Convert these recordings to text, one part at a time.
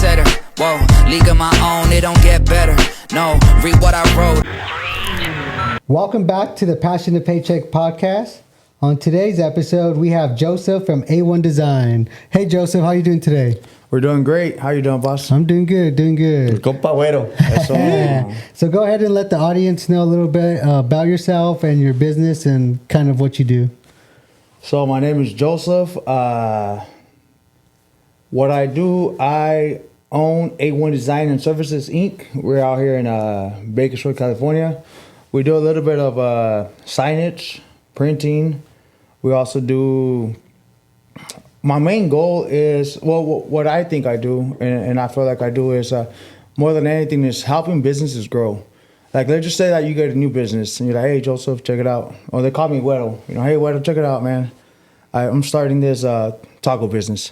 trendsetter. Whoa, league of my own, it don't get better. No, read what I wrote. Welcome back to the Passion to Paycheck Podcast. On today's episode, we have Joseph from A1 Design. Hey, Joseph, how are you doing today? We're doing great. How you doing, boss? I'm doing good, doing good. Compa Guero. So go ahead and let the audience know a little bit about yourself and your business and kind of what you do. So my name is Joseph. What I do, I own A1 Design and Services, Inc. We're out here in Bakersfield, California. We do a little bit of signage, printing. We also do... My main goal is, well, what I think I do, and I feel like I do, is more than anything is helping businesses grow. Like, let's just say that you get a new business, and you're like, hey, Joseph, check it out. Or they call me Guero. You know, hey, Guero, check it out, man. I'm starting this taco business.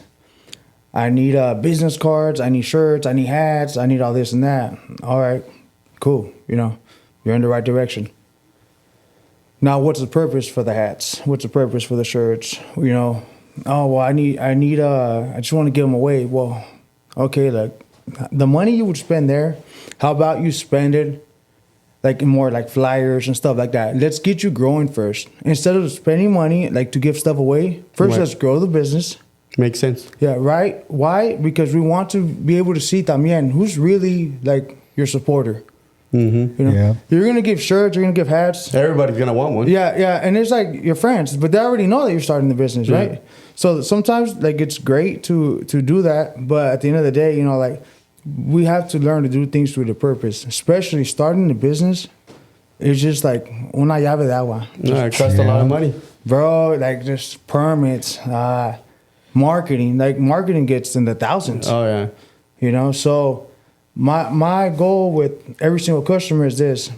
I need business cards, I need shirts, I need hats, I need all this and that. All right, cool. You know, you're in the right direction. Now, what's the purpose for the hats? What's the purpose for the shirts? You know, oh, well, I just want to give them away. Well, okay, like the money you would spend there, how about you spend it like in more like flyers and stuff like that? Let's get you growing first. Instead of spending money like to give stuff away, first Let's grow the business. Makes sense. Yeah, right? Why? Because we want to be able to see también who's really like your supporter. Mm-hmm. You know, yeah. You're gonna give shirts, you're gonna give hats. Everybody's gonna want one. Yeah, and it's like your friends, but they already know that you're starting the business, right? So sometimes like it's great to do that, but at the end of the day, you know, like we have to learn to do things with a purpose, especially starting the business. It's just like una llave de agua. No, it costs a lot of money, bro. Like just permits, marketing. Like marketing gets in the thousands. Oh yeah, you know, so. My goal with every single customer is this: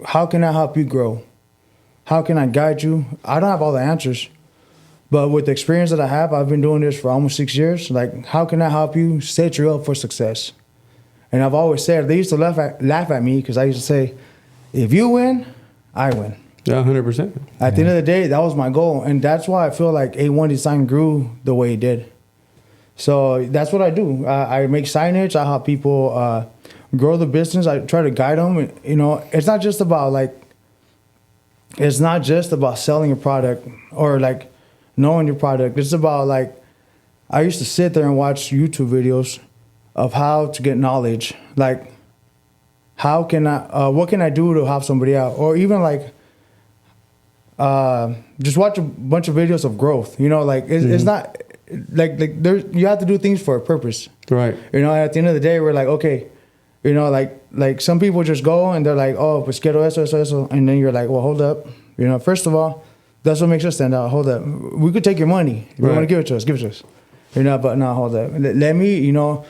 how can I help you grow? How can I guide you? I don't have all the answers, but with the experience that I have, I've been doing this for almost 6 years. Like, how can I help you set you up for success? And I've always said, they used to laugh at me because I used to say, if you win, I win. Yeah, 100%. At the end of the day, that was my goal, and that's why I feel like A1 Design grew the way it did. So that's what I do. I make signage. I help people grow the business. I try to guide them. You know, it's not just about selling a product or like knowing your product. It's about like, I used to sit there and watch YouTube videos of how to get knowledge. Like, what can I do to help somebody out? Or even like, just watch a bunch of videos of growth. You know, like it's not. Like there, you have to do things for a purpose, right? You know, at the end of the day, we're like, okay, you know, like some people just go and they're like, oh, pues quiero eso, and then you're like, well, hold up, you know, first of all, that's what makes us stand out. Hold up, we could take your money if you want to give it to us, you know, but no, hold up, let me, you know,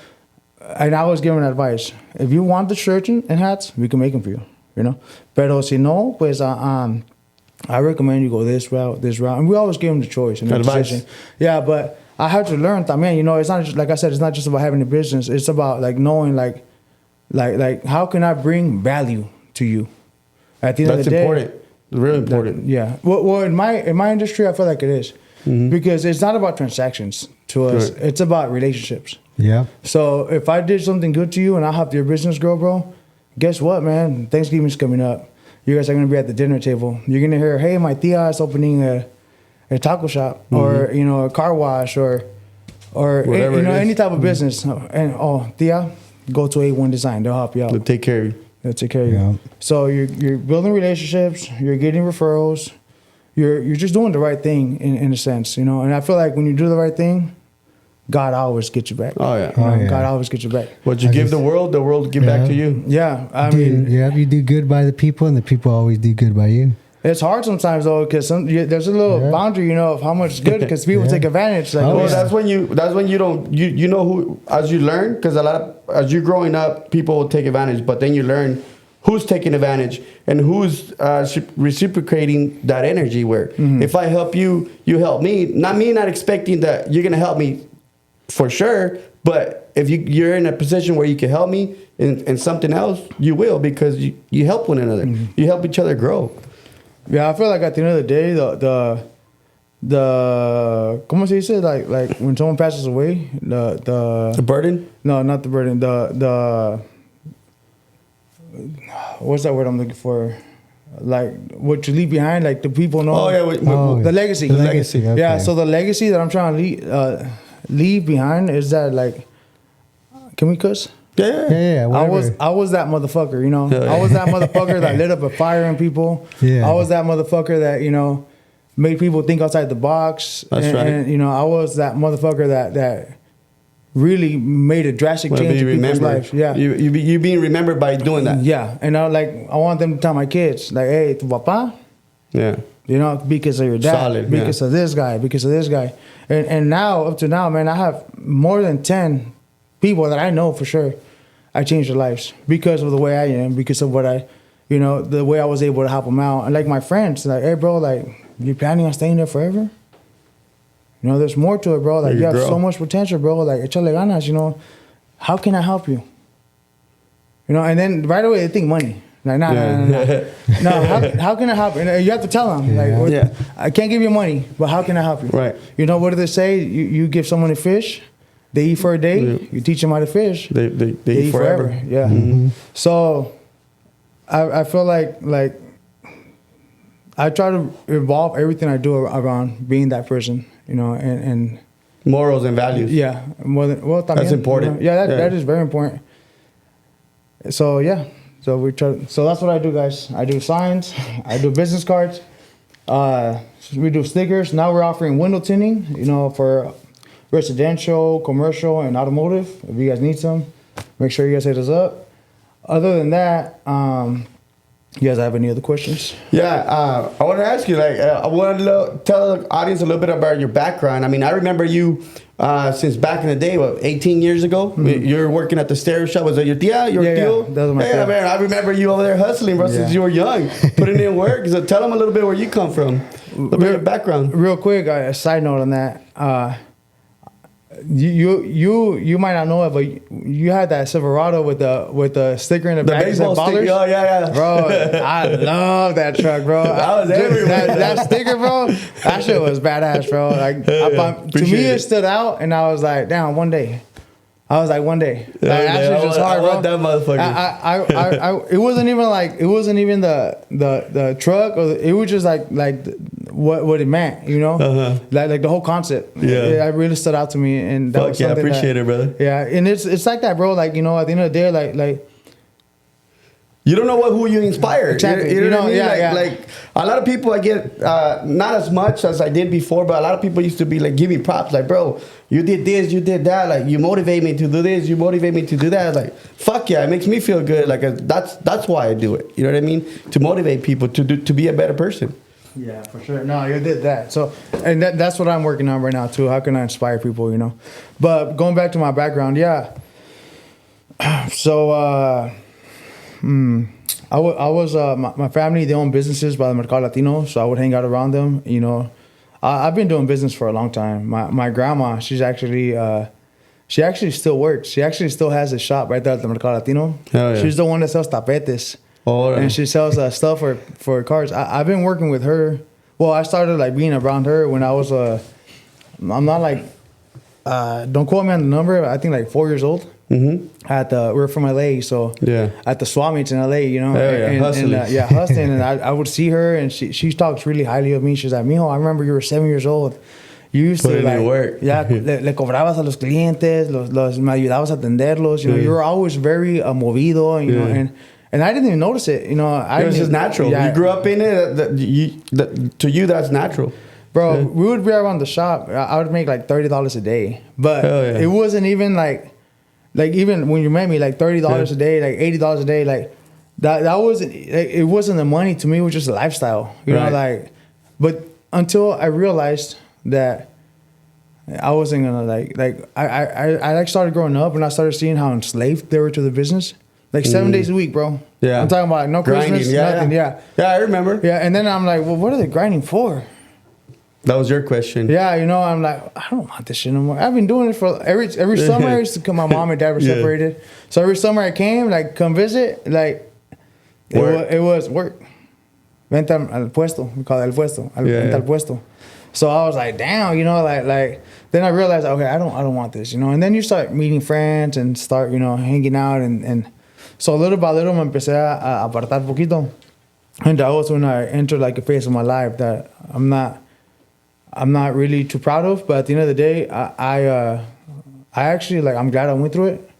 and I was giving advice. If you want the shirts and hats, we can make them for you, you know, pero si no, pues I recommend you go this route, and we always give them the choice and the decision. Yeah, but I had to learn that, man, you know, it's not just, like I said, it's not just about having a business. It's about like knowing like how can I bring value to you at the end of the day. That's important. It's really important. Yeah. Well, in my industry, I feel like it is because it's not about transactions to us. Right. It's about relationships. Yeah. So if I did something good to you and I helped your business grow, bro, guess what, man? Thanksgiving's coming up. You guys are going to be at the dinner table. You're going to hear, hey, my tia is opening a taco shop or, you know, a car wash or whatever, you know, any type of business. And, oh, tia, go to A1 Design. They'll help you out. They'll take care of you. They'll take care of you. So you're building relationships. You're getting referrals. You're just doing the right thing in a sense, you know. And I feel like when you do the right thing, God always gets you back. Oh, yeah. God always gets you back. What you give the world will give back to you. Yeah. I mean, mean. You do good by the people, and the people always do good by you. It's hard sometimes, though, because there's a little boundary, you know, of how much is good, because people take advantage. Like, that's when you don't, you know who, as you learn, because as you're growing up, people will take advantage, but then you learn who's taking advantage and who's reciprocating that energy where if I help you, you help me. Not expecting that you're going to help me for sure, but if you're in a position where you can help me in something else, you will, because you help one another. You help each other grow. Yeah, I feel like at the end of the day, ¿cómo se dice? Like when someone passes away, The burden? no, not the burden. The what's that word I'm looking for? Like what you leave behind, like the people know. Oh yeah, the legacy. The legacy, okay. Yeah. So the legacy that I'm trying to leave behind is that like, can we cuss? Yeah. I was that motherfucker, you know. I was that motherfucker that lit up a fire in people. Yeah. I was that motherfucker that, you know, made people think outside the box. That's right. And, you know, I was that motherfucker that really made a drastic change in people's lives. Yeah. You being remembered by doing that. Yeah. And I want them to tell my kids, like, hey, tu papá, Yeah. you know, because of your dad, Solid, because of this guy, because of this guy. And now, up to now, man, I have more than 10 people that I know for sure I changed their lives because of the way I am, because of what you know, the way I was able to help them out. And like my friends, like, hey, bro, like, you planning on staying there forever? You know, there's more to it, bro. Like, you have so much potential, bro. Like, échale ganas, you know. How can I help you? You know, and then right away they think money. Like, nah. No, how can I help? And you have to tell them, like, I can't give you money, but how can I help you? Right. You know, what do they say? You give someone a fish, they eat for a day. Yeah. You teach them how to fish, they eat forever. Yeah. Mm-hmm. So I feel like I try to evolve everything I do around being that person, you know, and morals and values. Yeah. También, that's important. You know? That is very important. So yeah. So that's what I do, guys. I do signs, I do business cards, we do stickers. Now we're offering window tinting, you know, for residential, commercial, and automotive. If you guys need some, make sure you guys hit us up. Other than that, you guys have any other questions? Yeah, I want to ask you, like, I want to tell the audience a little bit about your background. I mean, I remember you since back in the day, 18 years ago? Mm-hmm. You were working at the stereo shop. Was that your tia, your tío? Yeah, that was my tia. Man, I remember you over there hustling, bro, since you were young, putting in work. So tell them a little bit where you come from, a little bit of background. Real quick, a side note on that. You might not know it, but you had that Silverado with the sticker in the back. Baseball sticker. Oh, yeah. Bro, I love that truck, bro. That was everywhere. That sticker, bro, that shit was badass, bro. Like, to me, it stood out, and I was like, damn, one day. I was like, one day. Like, that shit was hard, bro. That motherfucker. It wasn't even the truck, or it was just like what it meant, you know, like the whole concept. Yeah, it really stood out to me, and that was I appreciate it, brother. Yeah, and it's like that, bro. Like, you know, at the end of the day, like. You don't know who you inspire. Exactly. You know what I mean? Yeah, like a lot of people I get, not as much as I did before, but a lot of people used to be like, give me props. Like, bro, you did this, you did that. Like, you motivate me to do this, you motivate me to do that. Like, fuck yeah, it makes me feel good. Like, that's why I do it. You know what I mean? To motivate people to be a better person. Yeah, for sure. No, you did that. So, and that's what I'm working on right now too. How can I inspire people, you know? But going back to my background, yeah. So, I was my family, they own businesses by the Mercado Latino, so I would hang out around them. You know, I've been doing business for a long time. My grandma, she actually still works. She actually still has a shop right there at the Mercado Latino. Hell yeah. She's the one that sells tapetes. Oh, right. And she sells stuff for cars. I've been working with her. Well, I started like being around her when I was I'm not like don't quote me on the number. I think like 4 years old. Mm-hmm. We're from LA, so at the swap meets in LA, you know, hustling, and I would see her, and she talks really highly of me. She's like, mijo, I remember you were 7 years old. You used to like work. Le cobrabas a los clientes, me ayudabas a atenderlos. You know, you were always very movido, you know, and I didn't even notice it. You know, it was just natural. You grew up in it. To you, that's natural. Bro, we would be around the shop. I would make like $30 a day, but it wasn't even like even when you met me, like $30 a day, like $80 a day, like that wasn't, it wasn't the money to me. It was just a lifestyle, you know, like, but until I realized that I wasn't gonna I started growing up and I started seeing how enslaved they were to the business, like 7 days a week, bro. Yeah. I'm talking about like, no grinding, Christmas, nothing. Yeah, I remember. Yeah. And then I'm like, well, what are they grinding for? That was your question. Yeah, you know, I'm like, I don't want this shit no more. I've been doing it for every summer. I used to come. My mom and dad were separated, so every summer I came, like, come visit. Like, it was work. Vente al puesto. We call it el puesto. Vente al puesto. So I was like, damn, you know, like then I realized, okay, I don't want this, you know. And then you start meeting friends and start, you know, hanging out and so little by little me empecé a apartar poquito. And that was when I entered like a phase of my life that I'm not really too proud of, but at the end of the day, I actually, like, I'm glad I went through it,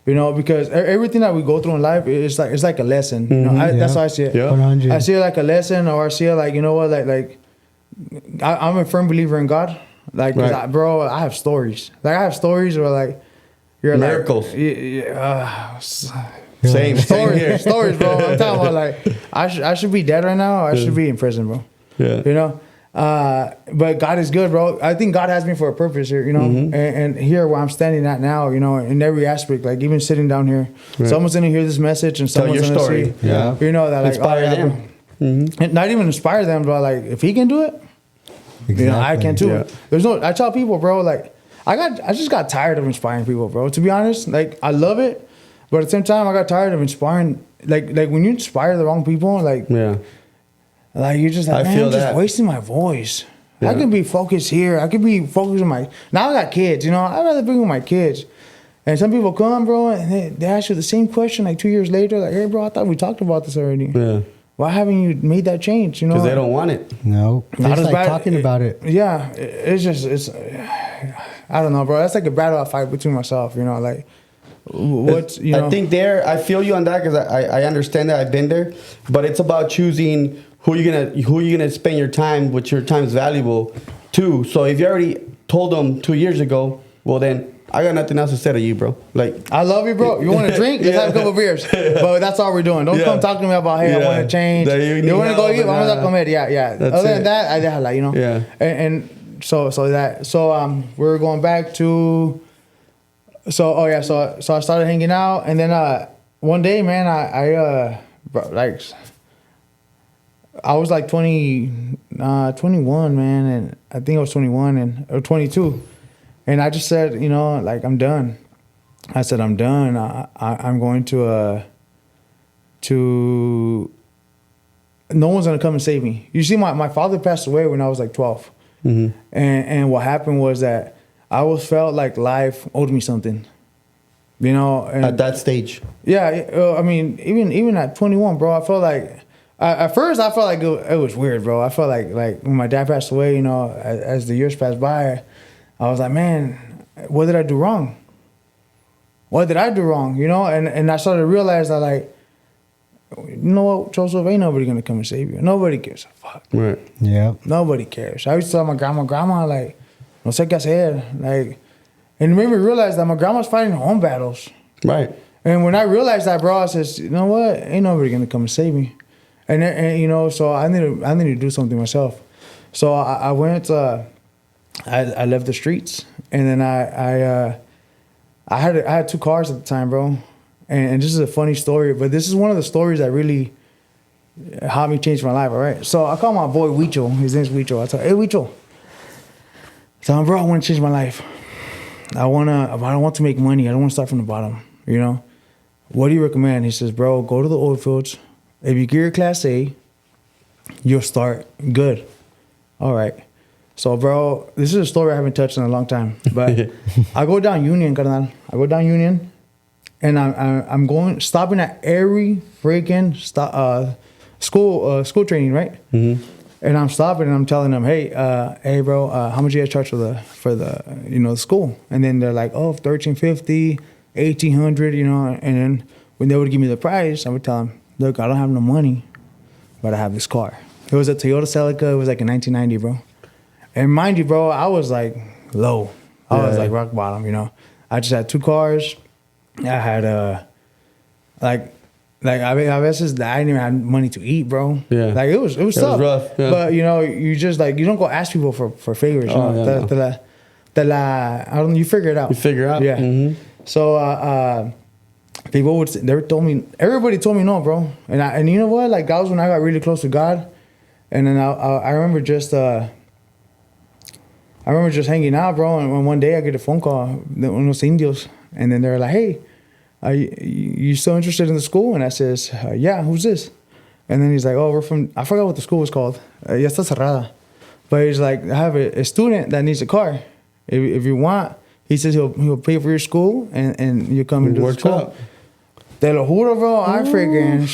you know, because everything that we go through in life it's like a lesson, you know. That's how I see it. Yeah. 100. I see it like a lesson, or I see it like, you know what, like I'm a firm believer in God, like, Right. bro, I have stories, like I have stories where like you're Miracles. Like, Same here. stories, bro. I'm talking about like I should be dead right now. Or I should be in prison, bro. Yeah. You know. But God is good, bro. I think God has me for a purpose here, you know. And here where I'm standing at now, you know, in every aspect, like even sitting down here, someone's gonna hear this message and Tell someone's your gonna story. see, Yeah. you know, that like Inspire them. bro. And not even inspire them, but like if he can do it, you know, I can too. Yeah. I tell people, bro, like I just got tired of inspiring people, bro. To be honest, like I love it, but at the same time, I got tired of inspiring. Like when you inspire the wrong people, like you're just like, I man, feel I'm just that. wasting my voice. I Yeah. can be focused here. I could be focused on my. Now I got kids, you know. I'd rather be with my kids. And some people come, bro, and they ask you the same question like 2 years later, like, hey, bro, I thought we talked about this already. Yeah. Why haven't you made that change? You know, Because they don't want it. No, they Not just as like bad- talking about it. Yeah, it's. I don't know, bro. That's like a battle I fight between myself. You know, like what's you know. I think I feel you on that because I understand that. I've been there, but it's about choosing who you're gonna spend your time, which your time is valuable to. So if you already told them 2 years ago, well then I got nothing else to say to you, bro. Like I love you, bro. You want to drink? Let's have a couple beers. But that's all we're doing. Don't Yeah. come talk to me about, hey, I Yeah. want to change. That you need You want to go help eat? and Vamos a that. comer. Yeah. That's Other it. than that, I déjala, you know? Yeah. And so we're going back to, so I started hanging out. And then one day, man, I was like 21, man. And I think I was 21 or 22. And I just said, you know, like, I'm done. I said, I'm done. I'm going to no one's going to come and save me. You see, my father passed away when I was like 12. Mm-hmm. And what happened was that I always felt like life owed me something, you know. And at that stage. yeah, I mean, even at 21, bro, I felt like, at first I felt like it was weird, bro. I felt like when my dad passed away, you know, as the years passed by, I was like, man, what did I do wrong? What did I do wrong? You know, and I started to realize that, like, you know what, Joseph, ain't nobody gonna come and save you. Nobody gives a fuck. Right. Yeah. Nobody cares. I used to tell my grandma, like, no sé qué hacer. Like, and it made me realize that my grandma's fighting her own battles. Right. And when I realized that, bro, I says, you know what, ain't nobody gonna come and save me. And you know, so I need to do something myself. So I went. I left the streets, and then I had 2 cars at the time, bro. And this is a funny story, but this is one of the stories that really helped me change my life. All right, so I call my boy Huicho. His name's Huicho. I tell him, hey Huicho, tell him, bro, I want to change my life. I want to make money. I don't want to start from the bottom. You know, what do you recommend? He says, bro, go to the oil fields. If you get your Class A, you'll start good. All right. So, bro, this is a story I haven't touched in a long time. But I go down Union, carnal. I go down Union, and I'm stopping at every freaking school training, right? Mm-hmm. And I'm stopping and I'm telling them, hey, bro, how much you guys charge for the you know, the school? And then they're like, oh, $1,350, $1,800, you know. And then when they would give me the price, I would tell them, look, I don't have no money, but I have this car. It was a Toyota Celica. It was like a 1990, bro. And mind you, bro, I was like low. I was like rock bottom, you know. I just had 2 cars. I had like I didn't even have money to eat, bro. Yeah. Like it was tough. Rough. Yeah. But you know, you just like, you don't go ask people for favors. You know? You figure it out. You figure out. Yeah. Mm-hmm. So everybody told me no, bro. And you know what? Like, that was when I got really close to God. And then I remember just hanging out, bro. And one day I get a phone call, one of those Indios, and then they're like, hey, are you still interested in the school? And I says, yeah, who's this? And then he's like, oh, we're from, I forgot what the school was called. Ya está cerrada. But he's like, I have a student that needs a car. If you want, he says he'll pay for your school and you come and do the school. Up. Te lo juro, bro. I freaking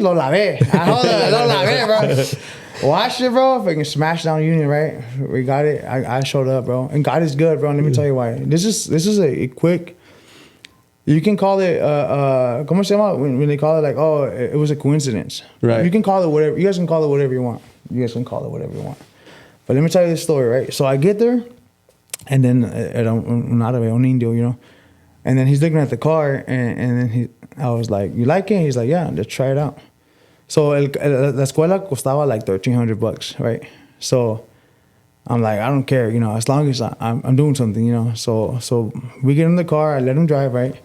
lo lavé. Lo lavé, bro. Watched it, bro. Freaking smashed down Union, right? We got it. I showed up, bro. And God is good, bro. Let me tell you why. This is a quick. You can call it ¿cómo se llama? When they call it like, oh, it was a coincidence. Right. You can call it whatever. You guys can call it whatever you want. But let me tell you this story, right? So I get there, and then un indio, you know, and then he's looking at the car, and then I was like, you like it? He's like, yeah, let's try it out. So la escuela costaba like $1,300, right? So I'm like, I don't care, you know, as long as I'm doing something, you know. So we get in the car, I let him drive, right?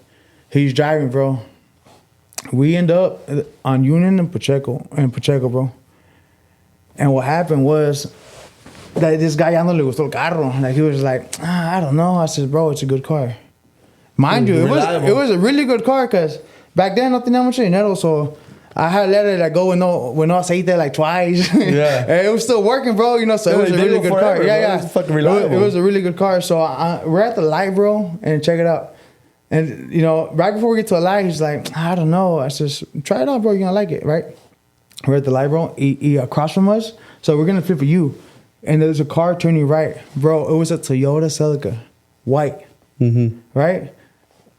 He's driving, bro. We end up on Union and Pacheco, bro. And what happened was that this guy ya no le gustó el carro. Like he was like, I don't know. I said, bro, it's a good car. Mind you, it was a really good car because back then no tenía mucho dinero, so I had let it like go with no aceite like twice. Yeah. And it was still working, bro. You know, so it was a really good car. Yeah. It was fucking reliable. It was a really good car. So we're at the light, bro, and check it out. And you know, right before we get to a light, he's like, I don't know. I says, try it out, bro. You're gonna like it, right? We're at the light, bro. He across from us, so we're gonna flip a U, and there's a car turning right, bro. It was a Toyota Celica, white, right?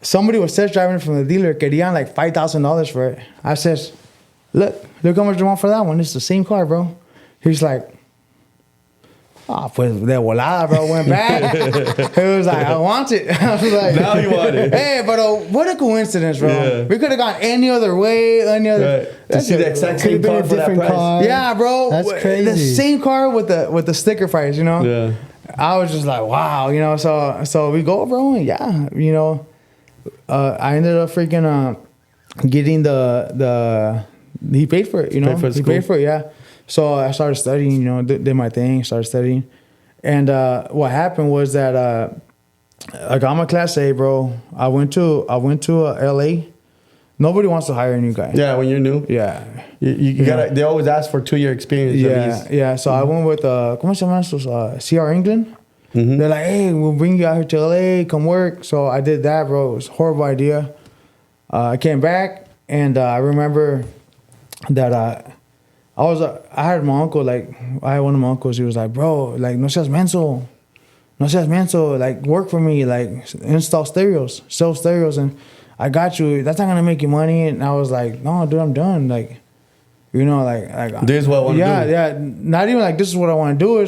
Somebody was test driving from the dealer, querían like $5,000 for it. I says, look how much you want for that one. It's the same car, bro. He's like, pues de volada, bro. Went back. He was like, I want it. I was like, now you want it. Hey, but what a coincidence, bro. Yeah. We could have gone any other way, Right. To see the exact same car for that price. Car. Yeah, bro. That's crazy. The same car with the sticker price, you know? Yeah. I was just like, wow, you know. So we go, bro. And yeah, you know. I ended up freaking getting the he paid for it, you know. He paid for it, yeah. So I started studying, you know, did my thing, started studying. And what happened was that I got my class A, bro. I went to LA. Nobody wants to hire a new guy. Yeah, when you're new. Yeah. You gotta. They always ask for 2-year experience. Yeah. So I went with ¿cómo se llama estos? CR England. They're like, hey, we'll bring you out here to LA, come work. So I did that, bro. It was a horrible idea. I came back, and I remember that I had my uncle, like, I had one of my uncles, he was like, bro, like, no seas menso, like, work for me, like, install stereos, sell stereos, and I got you, that's not gonna make you money. And I was like, no, dude, I'm done, like, you know, like this is what I want to do. Yeah, not even like, this is what I want to do,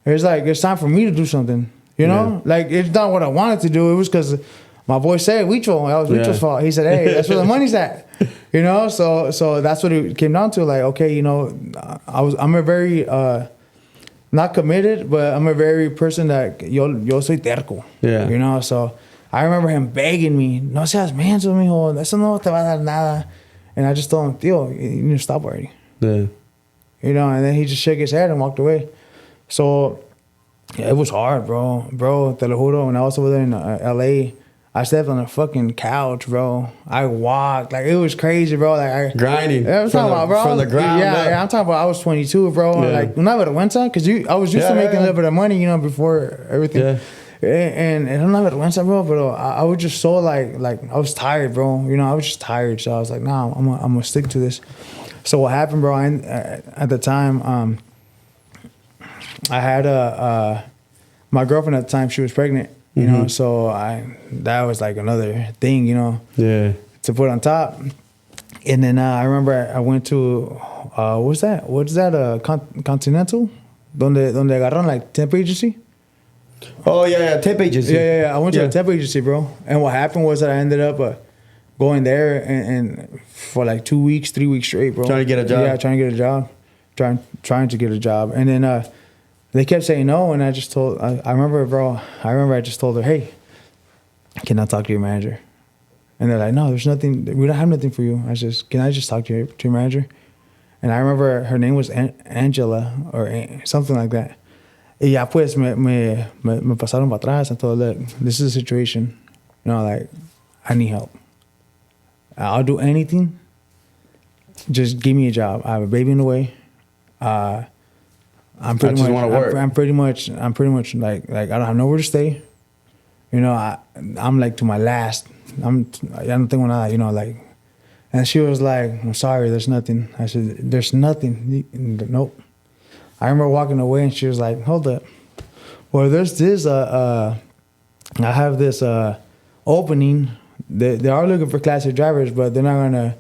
it's time for me to do something, you know? Like, it's not what I wanted to do, it was because my boy said, Wicho, that was Wicho's fault. He said, hey, that's where the money's at. You know, so that's what it came down to. Like, okay, you know, I'm a very not committed, but I'm a very person that yo soy terco. Yeah. You know, so I remember him begging me, no seas menso, mijo, eso no te va a dar nada. And I just told him, tío, you need to stop already. Yeah. You know, and then he just shook his head and walked away. So yeah, it was hard, bro. Te lo juro, when I was over there in LA, I slept on a fucking couch, bro. I walked. Like, it was crazy, bro. Like, grinding. I'm talking about, bro. From the ground up. Yeah, I'm talking about I was 22, bro. Yeah. Like, una vergüenza, because I was used to making a little bit of money, you know, before everything. Yeah. And una vergüenza, bro. But I was just so, like, I was tired, bro. You know, I was just tired. So I was like, nah, I'm going to stick to this. So what happened, bro, at the time, I had my girlfriend at the time, she was pregnant. You know, so that was like another thing, you know, to put on top. And then I remember I went to, what's that? Continental? Donde agarraron like temp agency? Oh, yeah, temp agency. Yeah. I went to a temp agency, bro. And what happened was that I ended up going there and for like 2 weeks, 3 weeks straight, bro. Trying to get a job? Yeah, trying to get a job. Trying to get a job. And then they kept saying no, and I just told, I remember I just told her, hey, can I talk to your manager? And they're like, no, there's nothing, we don't have nothing for you. I says, can I just talk to your manager? And I remember her name was Angela or something like that. Y ya pues me pasaron para atrás and told, look, this is a situation, you know, like, I need help. I'll do anything. Just give me a job. I have a baby in the way. I'm pretty just much wanna work. I'm pretty much like I don't have nowhere to stay. You know, I'm like to my last. I don't think nada. You know, like, and she was like, "I'm sorry, there's nothing." I said, "There's nothing." Nope. I remember walking away, and she was like, "Hold up. Well, there's this. I have this opening. They are looking for Class A drivers, but they're not gonna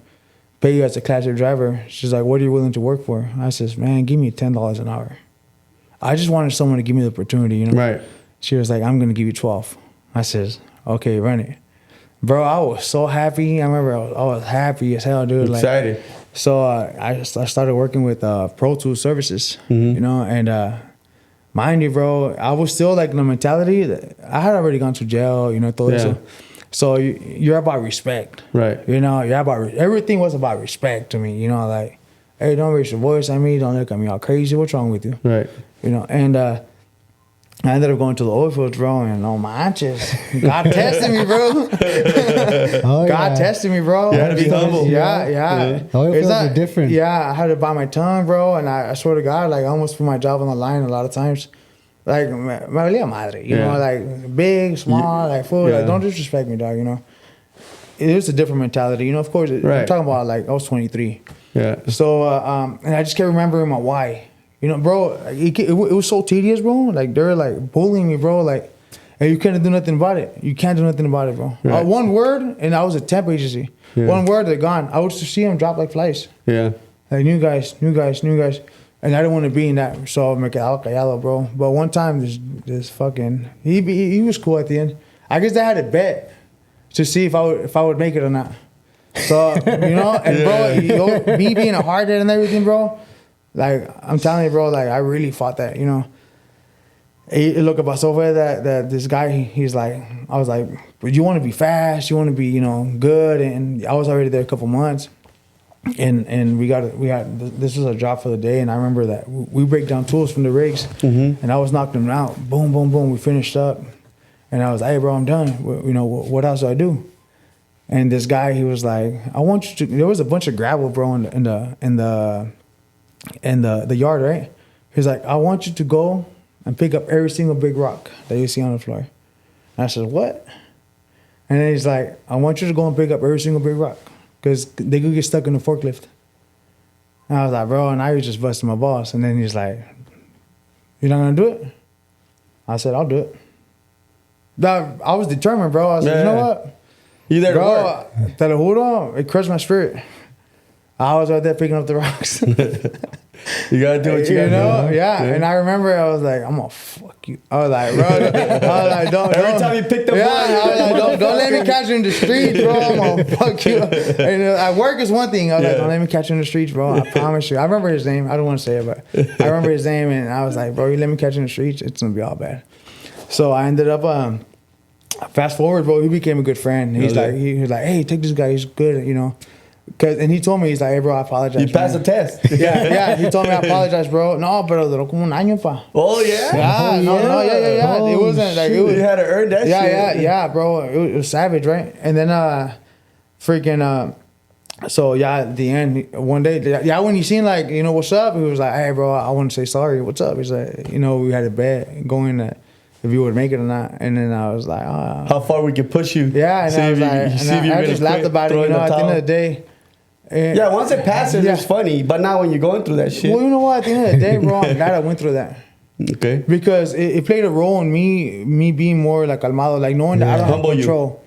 pay you as a Class A driver." She's like, "What are you willing to work for?" I says, "Man, give me $10 an hour." I just wanted someone to give me the opportunity, you know. Right. She was like, "I'm gonna give you 12." I says, "Okay, run it." Bro, I was so happy. I remember I was happy as hell, dude. Excited. Like, so I started working with Pro Tool Services, you know, and mind you, bro, I was still like in the mentality that I had already gone to jail, you know, todo eso. So you're about respect, Right. You know, you're about everything was about respect to me, you know, like, hey, don't raise your voice at me, don't look at me all crazy. What's wrong with you? Right. You know, and I ended up going to the oil fields, bro, and oh my manches, God tested me, bro. God tested me, bro. You had to be humble. Yeah. Oil fields are different. Yeah, I had to bite my tongue, bro, and I swear to God, like I almost put my job on the line a lot of times. Like, me valía madre, you know, like big, small, like fool, like don't disrespect me, dog, you know. It was a different mentality, you know. Of course, I'm talking about like I was 23. Yeah. So, and I just kept remembering my why. You know, bro, it was so tedious, bro. Like, they were, like, bullying me, bro. Like, and you can't do nothing about it. You can't do nothing about it, bro. Right. One word, and I was a temp agency. Yeah. One word, they're gone. I would see them drop like flies. Yeah. Like, new guys. And I didn't want to be in that. So, me quedaba callado, bro. But one time, this fucking... He was cool at the end. I guess they had a bet to see if I would make it or not. So, you know, and bro, me being a hardhead and everything, bro... Like, I'm telling you, bro, like, I really fought that, you know. Lo que pasó fue that this guy, he's like, I was like, but you want to be fast, you want to be, you know, good. And I was already there a couple months. And we got this was a job for the day. And I remember that we break down tools from the rigs. And I was knocking them out. Boom, boom, boom. We finished up. And I was like, hey, bro, I'm done. You know, what else do I do? And this guy, he was like, I want you to, there was a bunch of gravel, bro, in the yard, right? He's like, I want you to go and pick up every single big rock that you see on the floor. And I said, what? And then he's like, I want you to go and pick up every single big rock because they could get stuck in the forklift. And I was like, bro, and I was just busting my balls. And then he's like, you're not gonna do it? I said, I'll do it. I was determined, bro. I was like, you know what? You there, bro? Te lo juro, it crushed my spirit. I was right there picking up the rocks. You gotta do what you gotta do. Yeah. And I remember I was like, I'm gonna fuck you. I was like, bro, don't. Every time you pick the I was like, don't let me catch you in the streets, bro. I'm gonna fuck you. And at work is one thing. I was like, don't let me catch you in the streets, bro. I promise you. I remember his name. I don't want to say it, but I remember his name, and I was like, bro, you let me catch you in the streets, it's gonna be all bad. So I ended up. Fast forward, bro, he became a good friend. He was like, hey, take this guy. He's good, you know. And he told me, he's like, hey, bro, I apologize. You passed the test. Yeah. He told me, I apologize, bro. No, pero duró como un año, pa. Oh, yeah? Yeah. Oh, it wasn't like, it was. You had to earn that shit. Yeah, bro. It was savage, right? And then, so yeah, at the end, one day, when he seen like, you know, what's up? He was like, hey, bro, I want to say sorry. What's up? He's like, you know, we had a bet going that if you would make it or not. And then I was like, how far we could push you. Yeah, and I was like, I just laughed about it, you know, at the end of the day. Yeah, once it passes, it's funny. But now when you're going through that shit. Well, you know what? At the end of the day, bro, I'm glad I went through that. Okay. Because it played a role in me being more like calmado, like knowing that I don't have control.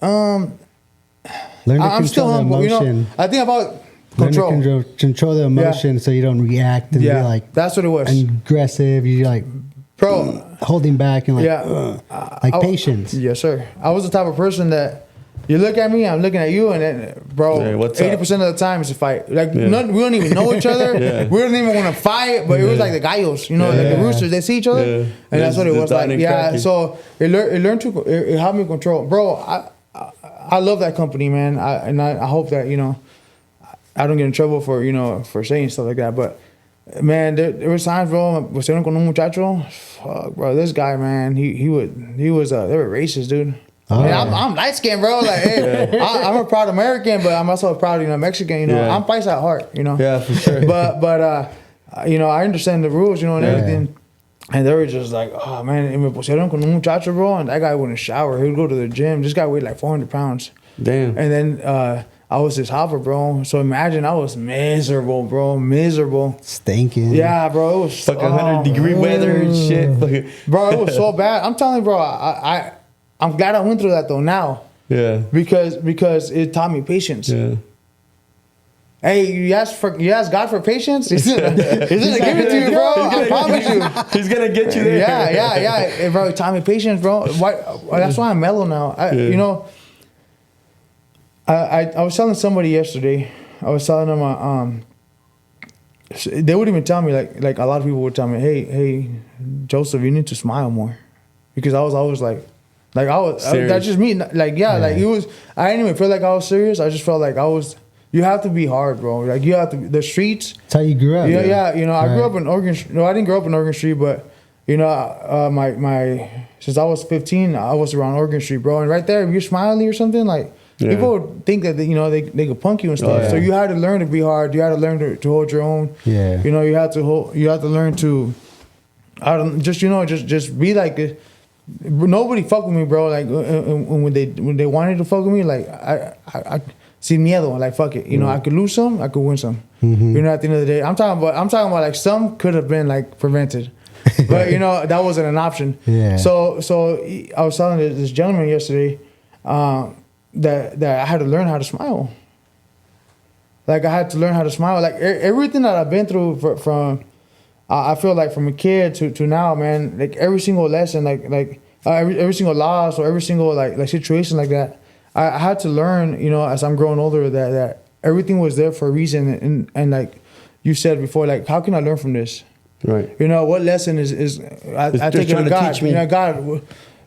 Learn to I'm still humble, you know. I think about control. Learn to control the emotion so you don't react and be like, that's what it was. Aggressive. You like, bro, holding back and like, patience. Yes, sir. I was the type of person that you look at me, I'm looking at you, and then, bro, 80% of the time it's a fight. Like, we don't even know each other. We don't even want to fight, but it was like the gallos, you know, like the roosters. They see each other, and that's what it was like. Yeah, so it helped me control. Bro, I love that company, man. I hope that, you know, I don't get in trouble for, you know, for saying stuff like that. But, man, there was times, bro, was con un muchacho. Fuck, bro, this guy, man, they were racist, dude. Oh. I mean, I'm light skinned, bro. Like, hey, I'm a proud American, but I'm also a proud, you know, Mexican. You know, I'm paisa at heart. You know. Yeah, for sure. But you know, I understand the rules, you know, and everything. And they were just like, oh man, y me pusieron con un muchacho, bro, and that guy wouldn't shower. He would go to the gym. This guy weighed like 400 pounds. Damn. And then I was his helper, bro. So imagine I was miserable, bro. Miserable. Stinking. Yeah, bro. It was Fucking 100-degree weather and shit. Bro, it was so bad. I'm telling you, bro, I'm glad I went through that though now. Yeah. Because it taught me patience. Yeah. Hey, you ask God for patience? He's gonna give it to you, bro. I promise you. He's gonna get you there. Yeah. Hey, bro, taught me patience, bro. That's why I'm mellow now. You know, I was telling somebody yesterday. I was telling them, they would even tell me like a lot of people would tell me, hey, Joseph, you need to smile more, because I was always like I was. That's just me. Like it was. I didn't even feel like I was serious. I just felt like I was. You have to be hard, bro. Like you have to. The streets. That's how you grew up. Yeah. You know, I grew up in Oregon. No, I didn't grow up in Oregon Street, but you know, my since I was 15, I was around Oregon Street, bro. And right there, if you're smiley or something, like people would think that you know they could punk you and stuff. Oh, yeah. So you had to learn to be hard. You had to learn to hold your own. Yeah. You know, you had to learn to. Just be like it. Nobody fuck with me, bro. Like when they wanted to fuck with me, like I sin miedo, like fuck it. You know, I could lose some, I could win some. You know, at the end of the day, I'm talking about like some could have been like prevented, but you know that wasn't an option. Yeah. So I was telling this gentleman yesterday that I had to learn how to smile. Like I had to learn how to smile. Like everything that I've been through from I feel like from a kid to now, man. Like every single lesson, like every single loss or every single like situation like that. I had to learn, you know, as I'm growing older, that everything was there for a reason, and like you said before, like how can I learn from this? Right. You know what lesson is I take it to God. Teach me. You know, God,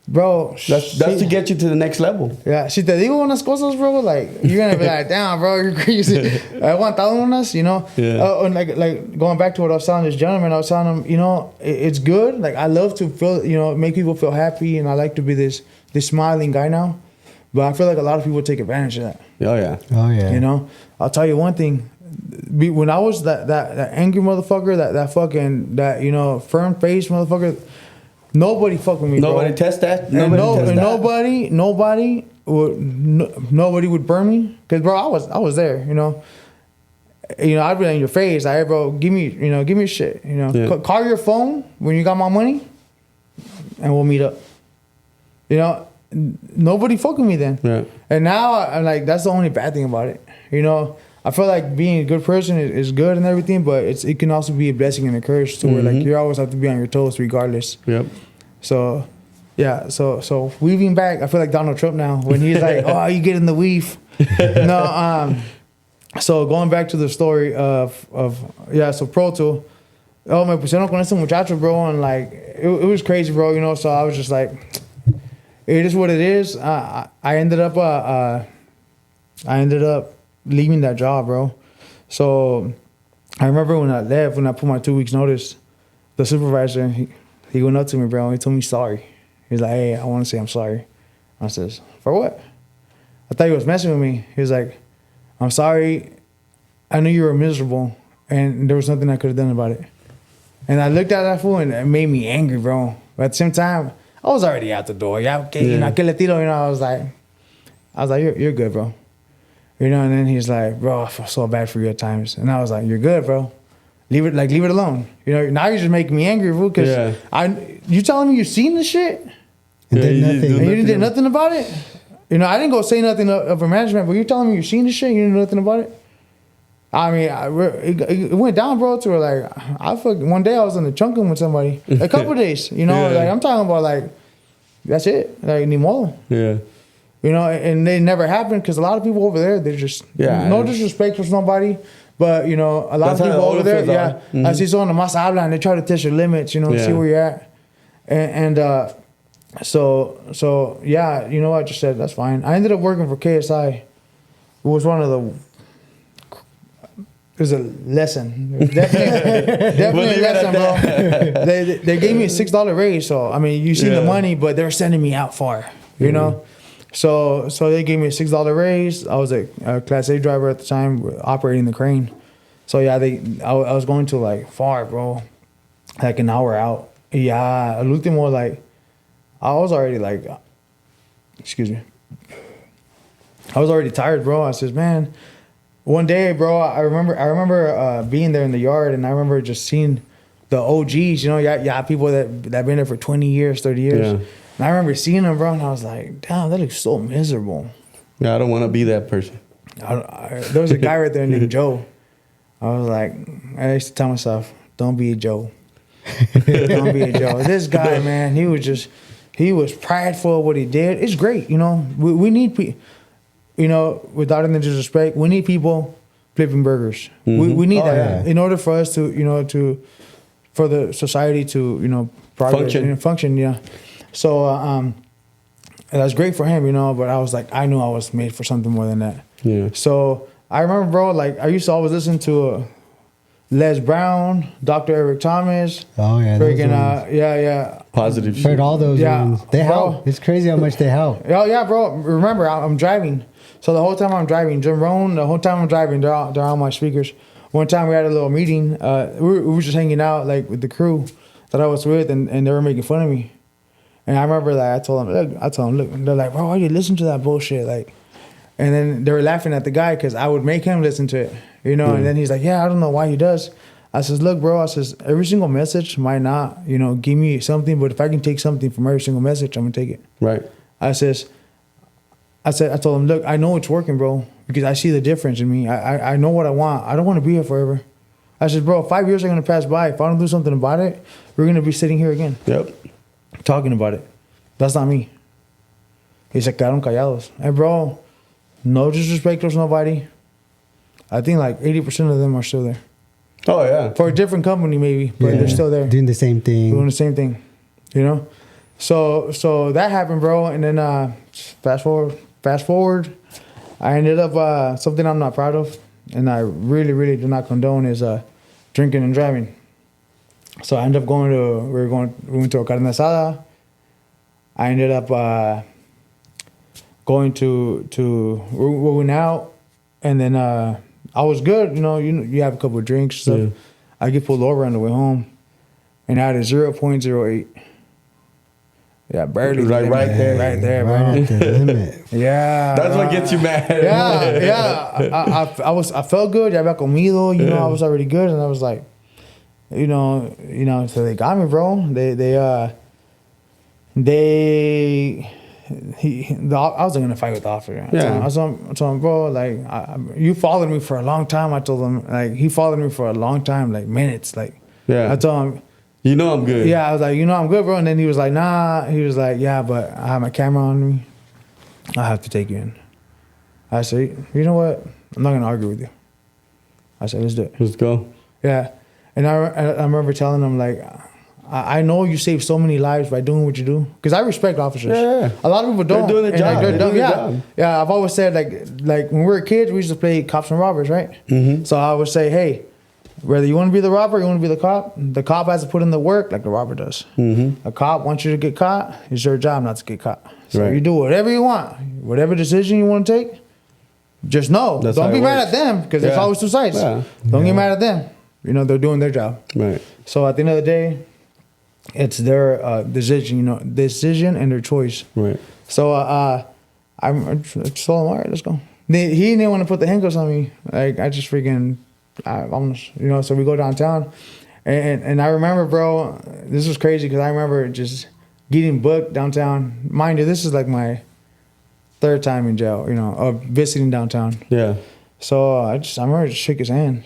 bro. That's to get you to the next level. Yeah, si te digo unas cosas, bro, like you're gonna be like, damn, bro, you're crazy. I aguantado unas, you know. Yeah. And like going back to what I was telling this gentleman, I was telling him, you know, it's good. Like I love to feel, you know, make people feel happy, and I like to be this smiling guy now. But I feel like a lot of people take advantage of that. Oh yeah. Oh yeah. You know, I'll tell you one thing. When I was that angry motherfucker, that fucking you know firm face motherfucker, nobody fuck with me. Nobody bro. test that. Nobody would burn me, because bro, I was there. You know, I'd be in your face. Bro, give me your shit. You know, call your phone when you got my money, and we'll meet up. You know. Nobody fuck with me then. Yeah. And now I'm like, that's the only bad thing about it. You know, I feel like being a good person is good and everything, but it can also be a blessing and a curse to where like you always have to be on your toes regardless. Yep. So yeah, so weaving back, I feel like Donald Trump now when he's like, oh, you get in the weave. No, so going back to the story of so Pro Tool. Oh, me pusieron con ese muchacho, bro, and like it was crazy, bro. You know, so I was just like, it is what it is. I ended up leaving that job, bro. So I remember when I left, when I put my 2 weeks notice, the supervisor, he went up to me, bro, and he told me sorry. He's like, hey, I want to say I'm sorry. I says, for what? I thought he was messing with me. He was like, I'm sorry. I knew you were miserable, and there was nothing I could have done about it. And I looked at that fool, and it made me angry, bro. But at the same time, I was already out the door. Yeah, okay, you know, que le tiro, you know, I was like, you're good, bro. You know, and then he's like, bro, I feel so bad for you at times. And I was like, you're good, bro. Leave it alone. You know, now you're just making me angry, bro, because you telling me you seen the shit? And did nothing. And you did nothing about it? You know, I didn't go say nothing of a management, but you're telling me you seen the shit and you didn't know nothing about it? I mean, it went down, bro, to where, like, one day I was in the chunking with somebody. A couple of days, you know? Like, I'm talking about, like, that's it. Like, ni modo. Yeah. You know, and they never happened because a lot of people over there, they're just, no disrespect for somebody, but, you know, a lot of people over there, así son, nomás hablan, they try to test your limits, you know, see where you're at. And so, yeah, you know what, I just said, that's fine. I ended up working for KSI. It was it was a lesson. Definitely a lesson, bro. They gave me a $6 raise. So, I mean, you see the money, but they're sending me out far, you know? So they gave me a $6 raise. I was a Class A driver at the time, operating the crane. So yeah, I was going to like far, bro, like an hour out. Yeah, al último, like I was already like, excuse me, I was already tired, bro. I says, man, one day, bro, I remember being there in the yard, and I remember just seeing the OGs, you know, yeah, people that been there for 20 years, 30 years. Yeah. And I remember seeing them, bro, and I was like, damn, that looks so miserable. Yeah, I don't want to be that person. There was a guy right there named Joe. I was like, I used to tell myself, don't be a Joe. Don't be a Joe. This guy, man, he was prideful of what he did. It's great, you know. We need people, you know, without any disrespect, we need people flipping burgers. Mm-hmm. We need yeah. that in order for us to, you know, for the society to, you know, progress, function, yeah. So that's great for him, you know, but I was like, I knew I was made for something more than that. Yeah. So I remember, bro, like I used to always listen to Les Brown, Dr. Eric Thomas. Oh yeah, those freaking ones. yeah. Positive shit. Heard all those Yeah, ones. They bro. help. It's crazy how much they help. Oh yeah, bro. Remember, I'm driving. So the whole time I'm driving, Jim Rohn, the whole time I'm driving, they're on my speakers. One time we had a little meeting. We were just hanging out like with the crew that I was with, and they were making fun of me. And I remember that I told them, look, they're like, bro, why you listen to that bullshit? Like, and then they were laughing at the guy because I would make him listen to it, you know. And then he's like, yeah, I don't know why he does. I says, look, bro, I says, every single message might not, you know, give me something, but if I can take something from every single message, I'm gonna take it. Right. I told him, look, I know it's working, bro, because I see the difference in me. I know what I want. I don't want to be here forever. I said, bro, 5 years are gonna pass by. If I don't do something about it, we're gonna be sitting here again. Yep. Talking about it. That's not me. He se quedaron callados. And bro, no disrespect towards nobody. I think like 80% of them are still there. Oh yeah. For a different company maybe, but they're still there. Doing the same thing. Doing the same thing. You know? So that happened, bro. And then fast forward, I ended up something I'm not proud of, and I really, really do not condone is drinking and driving. So I ended up we went to a carne asada. I ended up going we went out, and then I was good, you know, you have a couple of drinks and stuff. Yeah. I get pulled over on the way home, and I had a 0.08. Yeah, barely. Right there, bro. Right at the limit. Yeah. That's what gets you mad. Yeah. I felt good. Ya había comido, you know, I was already good, and I was like, you know, so they got me, bro. I was gonna fight with the officer. Yeah. I told him, bro, like you followed me for a long time. I told him, like he followed me for a long time, like minutes. Like yeah. I told him, you know I'm good. yeah. I was like, you know I'm good, bro. And then he was like, nah. He was like, yeah, but I have my camera on me. I have to take you in. I said, you know what? I'm not gonna argue with you. I said, let's do it. Let's go. Yeah. And I remember telling him, like, I know you save so many lives by doing what you do, because I respect officers. Yeah. A lot of people don't. They're doing their And, job. like, They're doing their job. Yeah. I've always said, like when we were kids, we used to play cops and robbers, right? Mm-hmm. So I would say, hey, whether you want to be the robber or you want to be the cop has to put in the work like the robber does. Mm-hmm. A cop wants you to get caught. It's your job not to get caught. So right. You do whatever you want, whatever decision you want to take. Just know, don't be mad at them, because there's always two sides. Yeah. Don't get mad at them. You know, they're doing their job. Right. So at the end of the day, it's their decision and their choice. Right. So I just told him, all right, let's go. He didn't want to put the handcuffs on me. Like I just freaking, almost, you know. So we go downtown, and I remember, bro, this was crazy because I remember just getting booked downtown. Mind you, this is like my third time in jail, you know, of visiting downtown. Yeah. So I remember just shook his hand,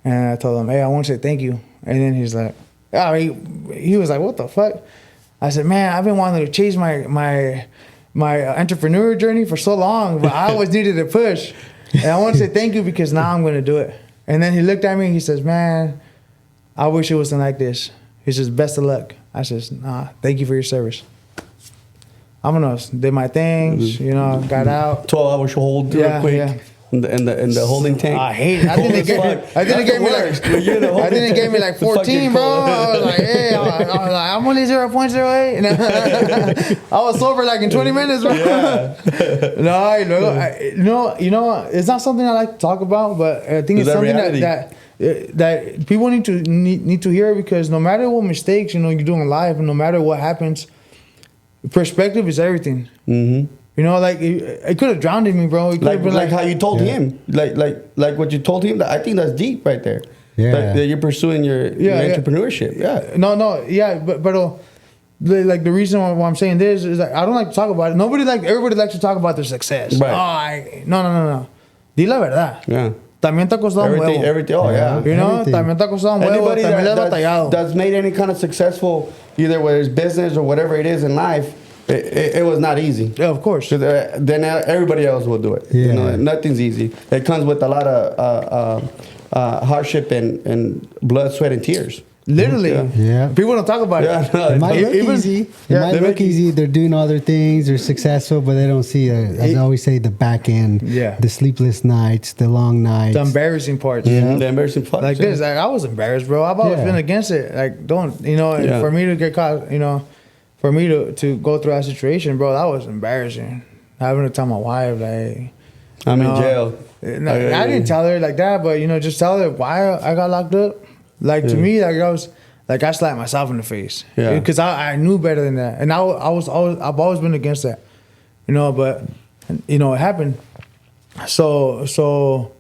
and I told him, hey, I want to say thank you. And then he's like, he was like, what the fuck? I said, man, I've been wanting to chase my entrepreneurial journey for so long, but I always needed a push. And I want to say thank you because now I'm going to do it. And then he looked at me and he says, man, I wish it wasn't like this. He says, best of luck. I says, nah, thank you for your service. I'm going to did my things, you know, got out. 12-hour hold real quick. Yeah. in the holding tank. I hate it. I think they gave me like 14, bro. I was like, hey, I'm only 0.08. I was sober like in 20 minutes, bro. Yeah. No, it's not something I like to talk about, but I think it's something that people need to hear, because no matter what mistakes you do in life, and no matter what happens, perspective is everything. Mm-hmm. Like it could have drowned me, bro. It like, been like how you told him, like what you told him. I think that's deep right there. Yeah, like that you're pursuing your entrepreneurship. Yeah. No, but like the reason why I'm saying this is like I don't like to talk about it. Everybody likes to talk about their success. Right. No. Di la verdad. Yeah. También te ha costado un huevo. Everything. Oh yeah. También te ha costado un huevo. Anybody that's made any kind of successful, either whether it's business or whatever it is in life. It was not easy. Yeah, of course. Then everybody else will do it. Yeah. Nothing's easy. It comes with a lot of hardship and blood, sweat, and tears. Literally. Yeah. People don't talk about it. It might look easy. It might look easy. They're doing all their things. They're successful, but they don't see, as I always say, the back end. Yeah. The sleepless nights, the long nights. The embarrassing parts. Yeah. The embarrassing parts. Like this. Like, I was embarrassed, bro. I've always been against it. Like, don't, for me to get caught, for me to go through that situation, bro, that was embarrassing. Having to tell my wife, like, I'm in jail. No, I didn't tell her like that, but just tell her why I got locked up. Like to me, like I slapped myself in the face. Yeah. Because I knew better than that, and I've always been against that. But it happened. So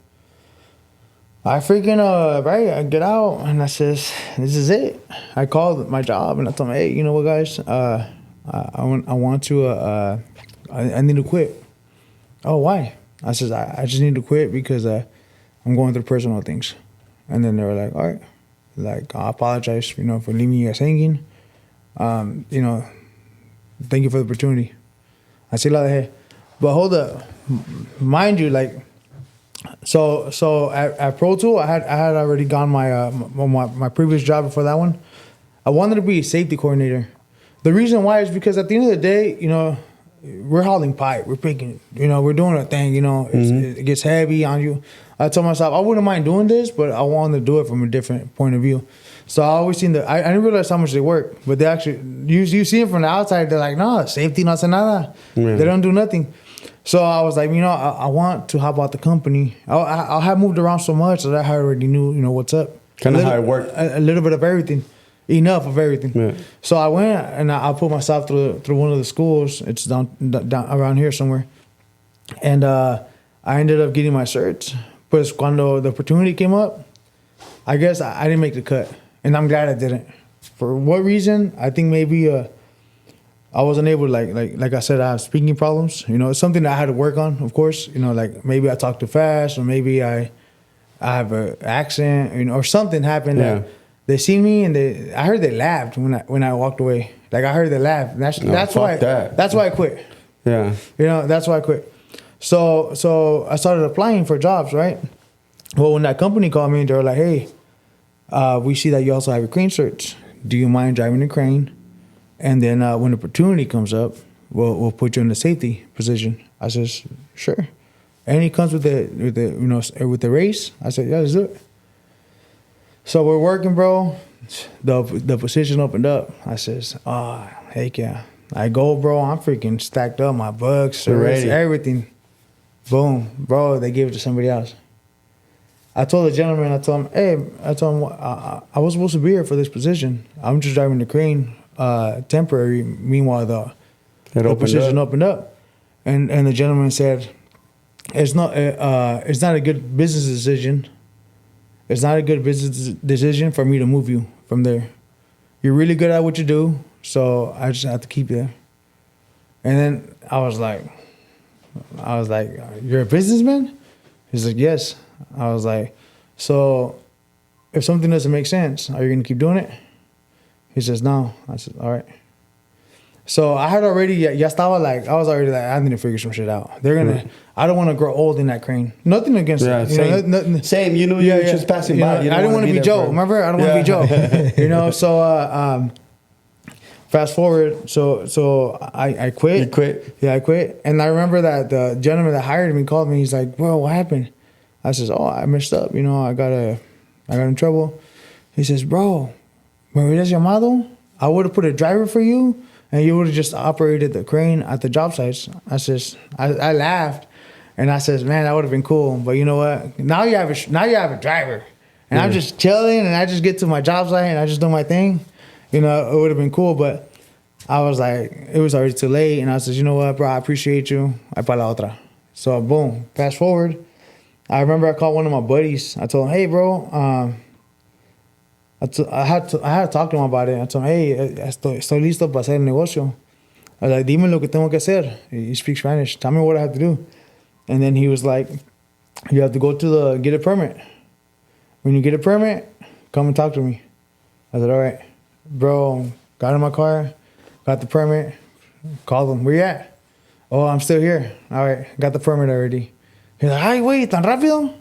I freaking I get out and I says, this is it. I called my job and I told them, hey, you know what, guys, I want to I need to quit. Oh, why? I says I just need to quit because I'm going through personal things. And then they were like, all right, like I apologize, for leaving you guys hanging. Thank you for the opportunity. I say la dejé. But hold up, mind you, like. So at Pro Tool, I had already gone my previous job before that one. I wanted to be a safety coordinator. The reason why is because at the end of the day, we're hauling pipe, we're picking, we're doing a thing, it gets heavy on you. I told myself I wouldn't mind doing this, but I wanted to do it from a different point of view. So I always seen I didn't realize how much they work, but they actually you see it from the outside. They're like, no, safety, no hace nada. Yeah. They don't do nothing. So I was like, I want to hop out the company. I have moved around so much that I already knew, what's up. Kind of how it worked. A little bit of everything. Enough of everything. Yeah. So I went and I put myself through one of the schools. It's down around here somewhere. And I ended up getting my certs. But cuando the opportunity came up, I guess I didn't make the cut. And I'm glad I didn't. For what reason? I think maybe I wasn't able to, like I said, I have speaking problems. It's something that I had to work on, of course. Like maybe I talk too fast, or maybe I have an accent, or something happened that they see me and I heard they laughed when I walked away. Like I heard they laughed. That's why I quit. Yeah. That's why I quit. So I started applying for jobs, right? Well, when that company called me, they were like, hey, we see that you also have your crane certs. Do you mind driving a crane? And then when the opportunity comes up, we'll put you in the safety position. I says, sure. And he comes with the race. I said, yeah, let's do it. So we're working, bro. The position opened up. I says, heck yeah. I go, bro. I'm freaking stacked up. My books, everything. Boom, bro. They gave it to somebody else. I told the gentleman, I told him, I was supposed to be here for this position. I'm just driving the crane. Temporary. Meanwhile, the position opened up, and the gentleman said, "It's not a good business decision. It's not a good business decision for me to move you from there. You're really good at what you do, so I just have to keep you there." And then I was like, "You're a businessman?" He's like, "Yes." I was like, "So, if something doesn't make sense, are you gonna keep doing it?" He says, no. I said, all right. So I had already, I was already like, I need to figure some shit out. They're going to, I don't want to grow old in that crane. Nothing against it. Same. Same. You were just passing by. I didn't want to be Joe. Remember? I don't want to be Joe. So Fast forward, so I quit. You quit? Yeah, I quit. And I remember that the gentleman that hired me called me. He's like, "Bro, what happened?" I says, "Oh, I messed up. You know, I got in trouble." He says, "Bro, me hubieras llamado, I would have put a driver for you, and you would have just operated the crane at the job sites." I laughed, and I says, "Man, that would have been cool. But you know what? Now you have a driver, and I'm just chilling, and I just get to my job site, and I just do my thing. You know, it would have been cool, but I was like, it was already too late, and I says, you know what, bro, I appreciate you. I pa la otra." So boom, fast forward. I remember I called one of my buddies. I told him, "Hey, bro, I had to talk to him about it." I told him, "Hey, estoy listo para hacer el negocio." I was like, "Dime lo que tengo que hacer." He speaks Spanish. "Tell me what I have to do." And then he was like, "You have to go to get a permit. When you get a permit, come and talk to me." I said, "All right." Bro, got in my car, got the permit, called him. "Where you at?" "Oh, I'm still here." "All right, got the permit already." He's like, "Ay, wait, tan rápido?"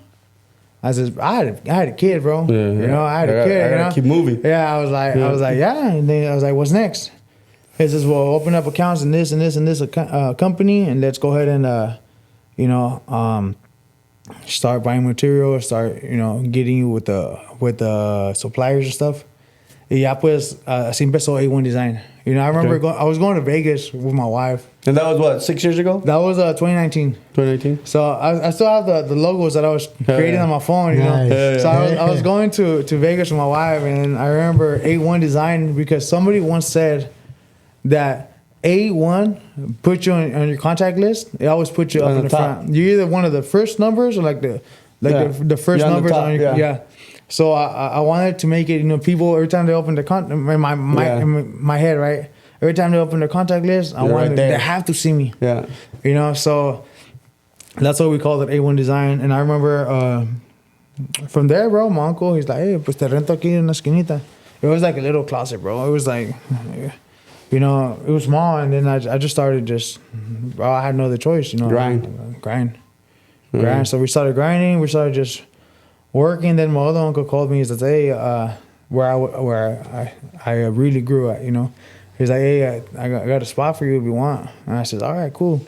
I said, I had a kid, bro. Yeah, you know, I had a kid. I gotta keep moving. Yeah, I was like, yeah. And then I was like, "What's next?" He says, "Well, open up accounts in this and this and this company, and let's go ahead and, start buying material, start, getting you with the suppliers and stuff." Y ya pues, así empezó A1 Design. You know, I remember I was going to Vegas with my wife. And that was what, 6 years ago? That was 2019. 2019. So I still have the logos that I was creating on my phone, you know. Nice. So I was going to Vegas with my wife, and I remember A1 Design because somebody once said that A1 put you on your contact list. It always put you up in the front. You're either one of the first numbers or the first numbers on your yeah. So I wanted to make it, people every time they open their in my head, right? Every time they open their contact list, I wanted they have to see me. Yeah. So that's what we called it, A1 Design. And I remember from there, bro, my uncle, he's like, "Hey, pues te rento aquí en la esquinita." It was like a little closet, bro. It was like, it was small. And then I just started bro, I had no other choice, Grind. So we started grinding. We started just working. Then my other uncle called me. He said, "Hey, where I really grew at, He's like, "Hey, I got a spot for you if you want." And I said, "All right, cool."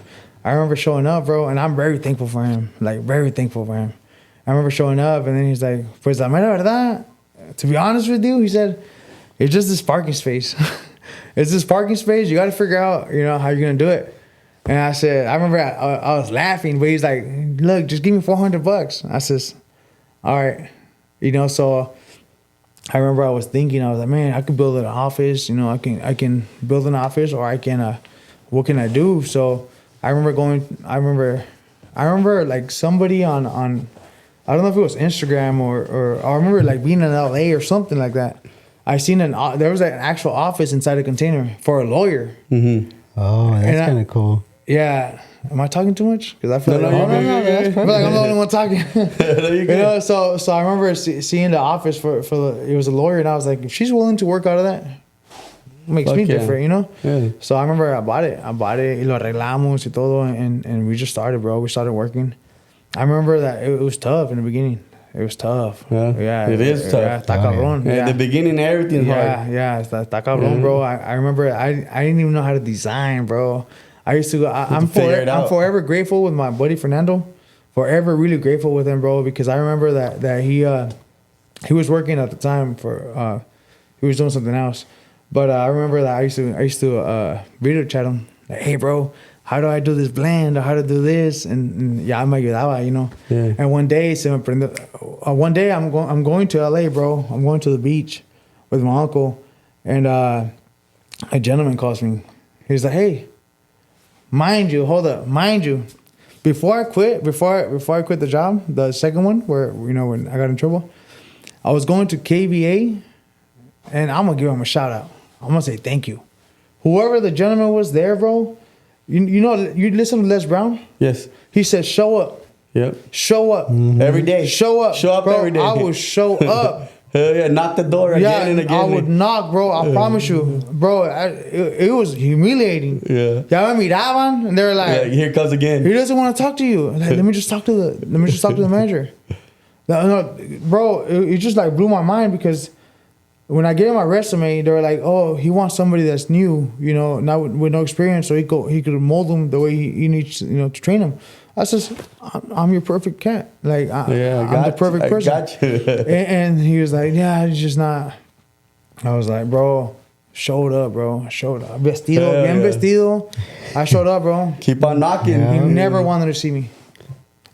I remember showing up, bro, and I'm very thankful for him. Like, very thankful for him. I remember showing up, and then he's like, "Pues la mera verdad, to be honest with you," he said, "it's just this parking space. It's this parking space. You got to figure out, how you're going to do it." And I said, I remember I was laughing, but he's like, "Look, just give me $400. I says, "All right." So I remember I was thinking, I was like, man, I could build an office, I can build an office, or I can, what can I do? So I remember like somebody on, I don't know if it was Instagram or I remember like being in LA or something like that. I seen there was an actual office inside a container for a lawyer. Mm-hmm. Oh, that's kind of cool. Yeah. Am I talking too much? Because I feel no, I feel like I'm the only one talking. So I remember seeing the office for it was a lawyer, and I was like, if she's willing to work out of that, it makes me different, Yeah. So I remember I bought it, y lo arreglamos y todo, and we just started, bro. We started working. I remember that it was tough in the beginning. It was tough. Yeah. It is tough. Yeah, está cabrón. Yeah. At the beginning, everything's hard. Yeah, está cabrón, bro. I remember I didn't even know how to design, bro. I used to go. I'm forever grateful with my buddy Fernando. Forever really grateful with him, bro, because I remember that he was working at the time for he was doing something else, but I remember that I used to video chat him like, "Hey, bro, how do I do this blend? Or how to do this?" And ya me ayudaba, Yeah. And one day one day I'm going to LA, bro. I'm going to the beach with my uncle, and a gentleman calls me. He's like, "Hey, mind you, before I quit the job, the second one where when I got in trouble, I was going to KBA, and I'm gonna give him a shout out. I'm gonna say thank you. Whoever the gentleman was there, bro. You listen to Les Brown? Yes. He said, "Show up." Yep. Show up. Mm-hmm. Every day. Show up. Show up, bro, every day. I will show up. Hell yeah, knock the door again and again. I would knock, bro. I promise you, bro. It was humiliating. Yeah. Y'all me miraban, and they were like, "Here comes again. He doesn't want to talk to you. Like, let me just talk to the manager." No, bro. It just like blew my mind because when I gave him my resume, they were like, "Oh, he wants somebody that's new, you know, not with no experience, so he could mold him the way he needs, you know, to train him." I says, "I'm your perfect cat. Like, I'm the perfect person." I got you. and he was like, "Yeah, it's just not." I was like, "Bro, showed up, bro. I showed up. Vestido, bien vestido. I showed up, bro. Keep on knocking. He never wanted to see me."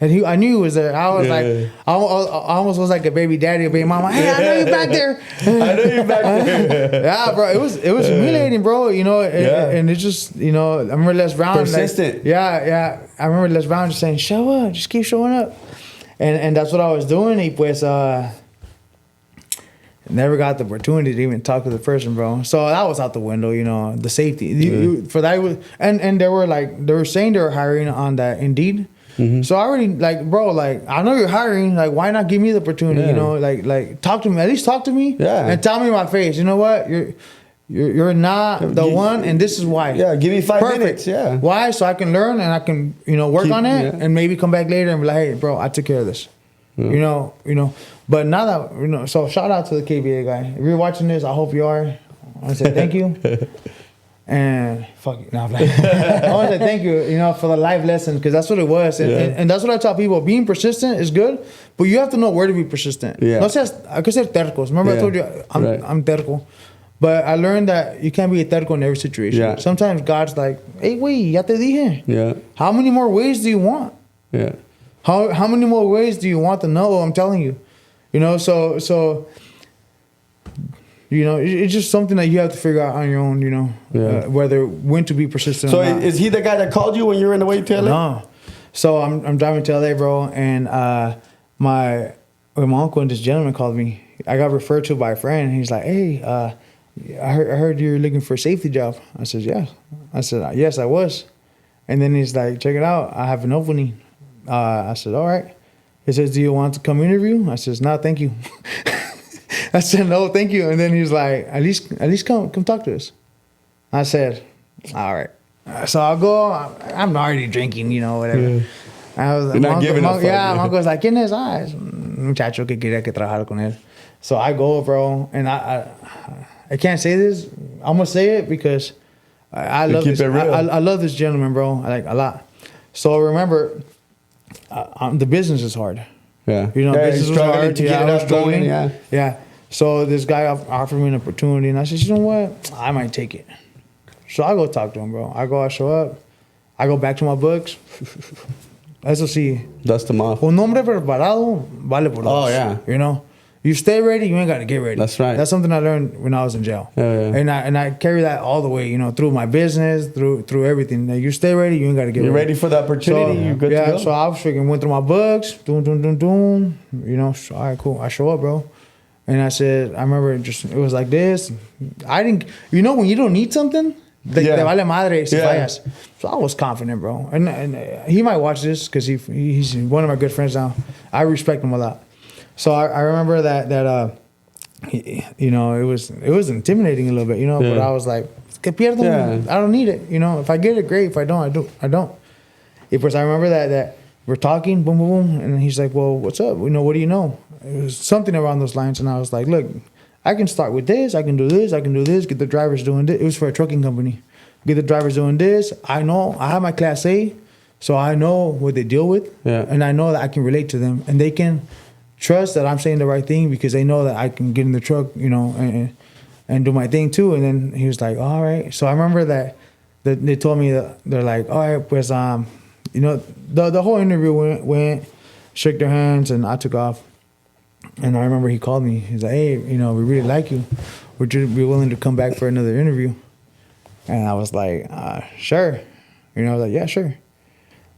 And I knew he was there. I was like, I almost was like a baby daddy, a baby mama. Hey, I know you're back there. I know you're back there. Yeah, bro. It was humiliating, bro. You know, and it just, you know, I remember Les Brown. Persistent. Like, yeah. I remember Les Brown just saying, "Show up, just keep showing up," and that's what I was doing. Y pues, never got the opportunity to even talk to the person, bro. So that was out the window, you know, the safety. For that was, and they were saying they were hiring on that Indeed. Mm-hmm. So I already like, bro, like I know you're hiring, like why not give me the opportunity? You know, like talk to me, at least talk to me, and tell me in my face. You know what, you're not the one, and this is why. Yeah, give me 5 minutes. Yeah, why? So I can learn and I can, you know, work on it, and maybe come back later and be like, hey, bro, I took care of this. You know. But now that you know, so shout out to the KBA guy. If you're watching this, I hope you are. I want to say thank you. And fuck it. No, I'm like, I want to say thank you, you know, for the life lesson, because that's what it was. And that's what I tell people. Being persistent is good, but you have to know where to be persistent. Yeah. No seas, I could say tercos. Remember I told you I'm terco. But I learned that you can't be a terco in every situation. Yeah. Sometimes God's like, hey, wait, ya te dije. Yeah. How many more ways do you want? Yeah. How many more ways do you want to know? I'm telling you. You know, so you know, it's just something that you have to figure out on your own, you know, when to be persistent. So or not. Is he the guy that called you when you were on the way to LA? No. So I'm driving to LA, bro, and my uncle and this gentleman called me. I got referred to by a friend. And he's like, hey, I heard you're looking for a safety job. I said, yeah. I said, yes, I was. And then he's like, check it out. I have an opening. I said, all right. He says, do you want to come interview? I says, no, thank you. I said, no, thank you. And then he was like, at least come talk to us. I said, all right. So I'll go. I'm already drinking, you know, whatever. Yeah. I was, You're not giving up. Yeah, my uncle's like, ¿quién es? Muchacho que quería que trabajara con él. So I go, bro, and I can't say this. I'm gonna say it because I love this. I love this gentleman, bro. I like a lot. So remember, the business is hard. Yeah, you know, business is hard. I was struggling. Yeah. So this guy offered me an opportunity, and I said, you know what? I might take it. So I go talk to him, bro. I show up. I go back to my books. Eso sí. Dust them off. Un hombre preparado vale por dos. Oh, yeah. You know? You stay ready, you ain't got to get ready. That's right. That's something I learned when I was in jail. Yeah. And I carry that all the way, you know, through my business, through everything. Now, you stay ready, you ain't got to get ready. You're ready for the opportunity, you're good to go. So I was freaking went through my books, doom. You know, so, all right, cool. I show up, bro. And I said, I remember it was like this. I didn't, you know, when you don't need something, te vale madre si fallas. So I was confident, bro. And he might watch this because he's one of my good friends now. I respect him a lot. So I remember that you know, it was intimidating a little bit, you know, but I was like, que pierdo, I don't need it. You know, if I get it, great. If I don't, I don't. I remember that we're talking, boom, boom, boom. And he's like, well, what's up? You know, what do you know? It was something around those lines. And I was like, look, I can start with this. I can do this. I can do this. Get the drivers doing this. It was for a trucking company. Get the drivers doing this. I know. I have my Class A, so I know what they deal with. Yeah. And I know that I can relate to them. And they can trust that I'm saying the right thing because they know that I can get in the truck, you know, and do my thing too. And then he was like, all right. So I remember that they told me that they're like, all right, pues, you know, the whole interview went, shook their hands, and I took off. And I remember he called me. He's like, hey, you know, we really like you. Would you be willing to come back for another interview? And I was like, sure. You know, I was like, yeah, sure.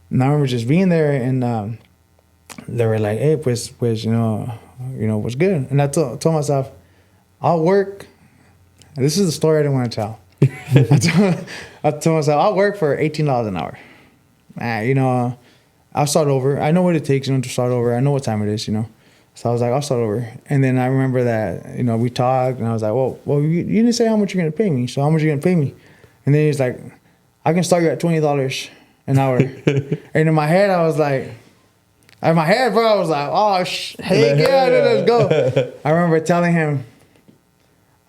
And I remember just being there, and they were like, hey, pues, you know, what's good? And I told myself, I'll work. And this is the story I didn't want to tell. I told myself, I'll work for $18 an hour. You know, I'll start over. I know what it takes, you know, to start over. I know what time it is, you know. So I was like, I'll start over. And then I remember that, you know, we talked, and I was like, well, you didn't say how much you're going to pay me. So how much are you going to pay me? And then he's like, I can start you at $20 an hour. And in my head, I was like, bro, I was like, oh, hey, yeah, let's go. I remember telling him,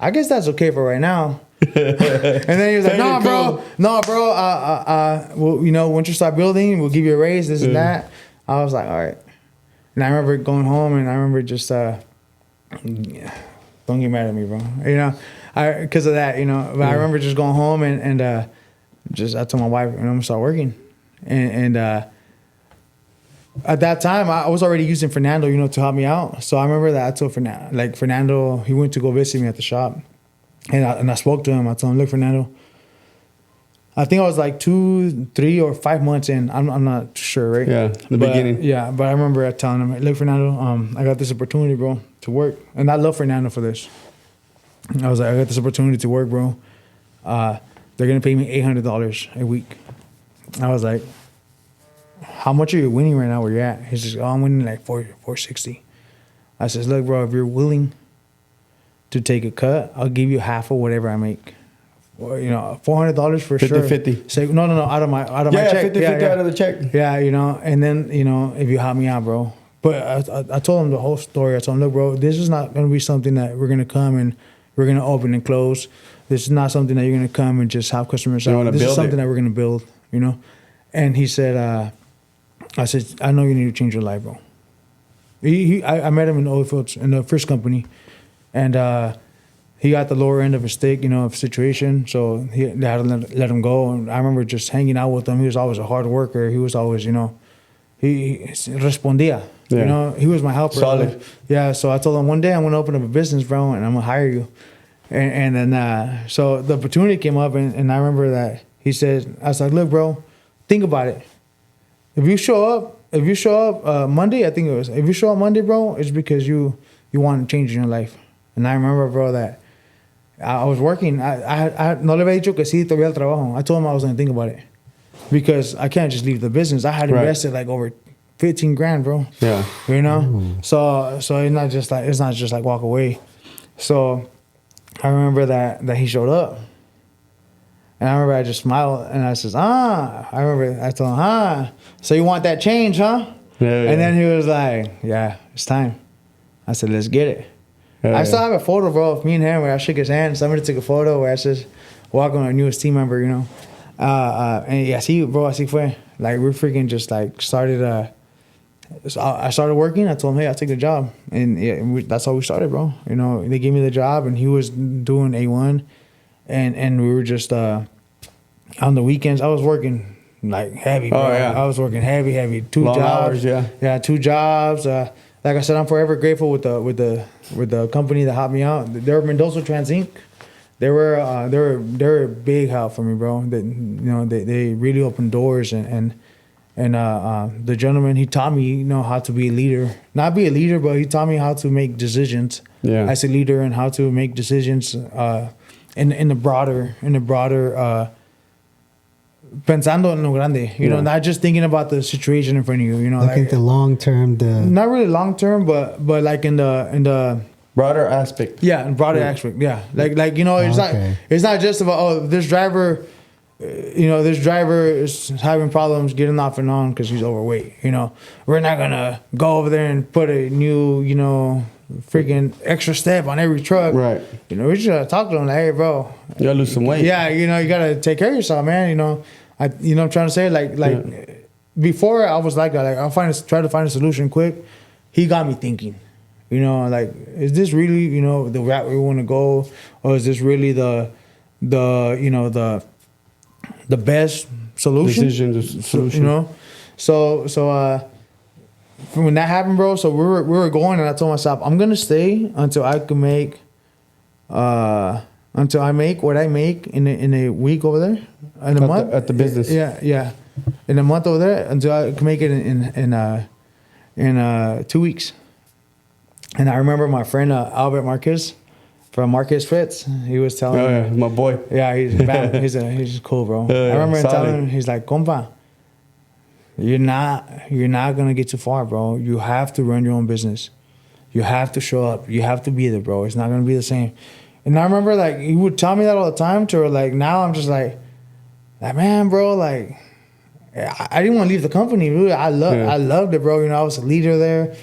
I guess that's okay for right now. And then he was like, no, bro. Well, you know, once you start building, we'll give you a raise, this and that. I was like, all right. And I remember going home, and I remember just, don't get mad at me, bro. You know, because of that, you know. But I remember just going home and just I told my wife, I'm gonna start working. And at that time, I was already using Fernando, you know, to help me out. So I remember that I told Fernando, he went to go visit me at the shop. And I spoke to him. I told him, look, Fernando, I think I was like 2, 3, or 5 months in. I'm not sure, right? Yeah, beginning. Yeah, but I remember telling him, look, Fernando, I got this opportunity, bro, to work. And I love Fernando for this. I was like, I got this opportunity to work, bro. They're going to pay me $800 a week. I was like, how much are you winning right now where you're at? He's just, I'm winning like $460. I says, look, bro, if you're willing to take a cut, I'll give you half of whatever I make. Or, you know, $400 for 50, sure. 50. Say no, out of my check. 50 out of the check. Yeah, you know, and then, you know, if you help me out, bro. But I told him the whole story. I told him, look, bro, this is not going to be something that we're going to come and we're going to open and close. This is not something that you're going to come and just have customers out. This is something that we're going to build, you know. And he said, I said, I know you need to change your life, bro. I met him in Oilfields in the first company. And he got the lower end of his stick, you know, of situation. So they had to let him go. And I remember just hanging out with him. He was always a hard worker. He was always, you know, he respondía. Yeah. You know, he was my helper. Solid. Yeah, so I told him, one day I'm going to open up a business, bro, and I'm going to hire you. And then, so the opportunity came up, and I remember that he said, I was like, look, bro, think about it. If you show up Monday, I think it was, if you show up Monday, bro, it's because you want to change in your life. And I remember, bro, that I was working. I no le había dicho que sí todavía el trabajo. I told him I was going to think about it. Because I can't just leave the business. I had invested like over 15 grand, bro. Yeah. You know? So it's not just like walk away. So I remember that he showed up. And I remember I just smiled and I says, I remember I told him, so you want that change, huh? Yeah. And then he was like, yeah, it's time. I said, let's get it. I still have a photo, bro, of me and him where I shook his hand. Somebody took a photo where I says, welcome our newest team member, you know. And yeah, see, bro, así fue. Like, we freaking just like started, so I started working. I told him, hey, I'll take the job. And yeah, that's how we started, bro. You know, they gave me the job and he was doing A1. And we were just, on the weekends, I was working like heavy, bro. Oh, yeah. I was working heavy. 2 Long jobs. hours, yeah. Yeah, 2 jobs. Like I said, I'm forever grateful with the company that helped me out. They're Mendoza Trans Inc. They were a big help for me, bro. They really opened doors and the gentleman, he taught me, you know, how to be a leader. Not be a leader, but he taught me how to make decisions as a leader and how to make decisions in the broader pensando en lo grande, you know, not just thinking about the situation in front of you, you know, looking at the long term, not really long term, but like in the broader aspect. Yeah, broader aspect. Yeah, like you know, it's not just about this driver is having problems getting off and on because he's overweight. You know, we're not gonna go over there and put a new, you know, freaking extra step on every truck. Right. You know, we just gotta talk to him like, hey, bro, You gotta lose some weight. yeah, you know, you gotta take care of yourself, man. You know, I'm trying to say like before I was like that, like try to find a solution quick. He got me thinking, you know, like, is this really, you know, the route we want to go, or is this really the best solution? Solution. You know, so when that happened, bro, so we were going, and I told myself, I'm gonna stay until I can make until I make what I make in a week over there, in a month at the business. Yeah, in a month over there, until I can make it in 2 weeks. And I remember my friend Albert Marquez from Marquez Fits. He was telling me, yeah, my boy. yeah, he's bad. he's cool, bro. I remember telling him, he's like, compa, you're not gonna get too far, bro. You have to run your own business. You have to show up. You have to be there, bro. It's not gonna be the same. And I remember, like, he would tell me that all the time. To where, like, now I'm just like, man, bro, like, I didn't want to leave the company. Really, I loved it, bro. You know, I was a leader there.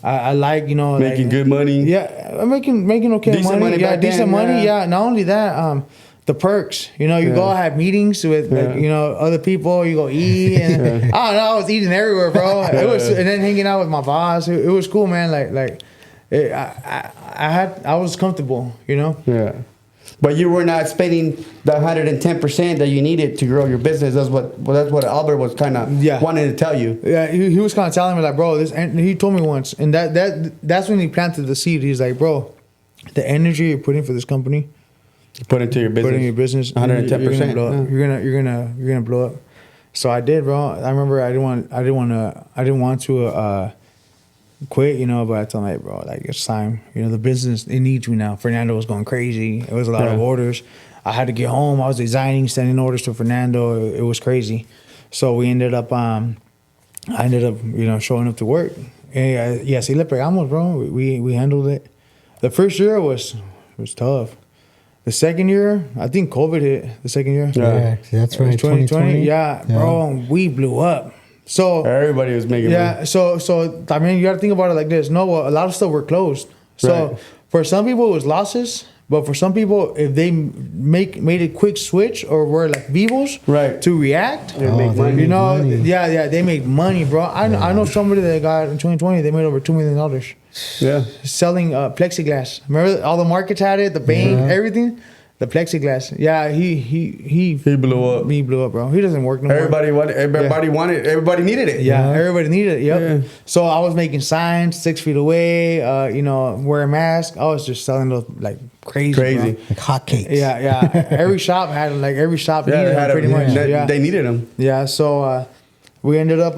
I like, you know, Making good money. Yeah, I'm making okay Decent money Yeah, back decent then, money. yeah. Yeah. Not only that, the perks. You know, you go have meetings with like, you know, other people. You go eat, and I don't know. I was eating everywhere, bro. It was, and then hanging out with my boss. It was cool, man. I was comfortable. You know. Yeah. But you were not spending the 110% that you needed to grow your business. That's what Albert was kind of wanting to tell you. Yeah, he was kind of telling me like, bro, this. And he told me once, and that's when he planted the seed. He's like, bro, the energy you're putting for this company. Put into your business. Put in your business. 110%. You're gonna blow up. So I did, bro. I remember I didn't want to quit, you know, but I told him, hey, bro, like it's time. You know, the business, it needs me now. Fernando was going crazy. It was a lot of orders. I had to get home. I was designing, sending orders to Fernando. It was crazy. So we ended up, I ended up, you know, showing up to work. And yeah, sí le pegamos, bro. We handled it. The first year was tough. The second year, I think COVID hit. The second year, Yeah, that's right. 2020. Yeah, bro, we blew up. So everybody was making money. So I mean, you got to think about it like this. No, a lot of stuff were closed. So for some people, it was losses. But for some people, if they made a quick switch or were like vivos to react, they make money. You know, they made money, bro. I know somebody that got in 2020, they made over $2 million. Yeah, selling plexiglass. Remember, all the markets had it, the bank, everything. The plexiglass. Yeah, he blew up. He blew up, bro. He doesn't work no more. Everybody wanted. Everybody needed it. Yeah, everybody needed it. Yep. Yeah. So I was making signs 6 feet away. You know, wear a mask. I was just selling those like crazy. Like hotcakes. Yeah. Every shop needed them pretty much. Yeah. They needed them. Yeah. So we ended up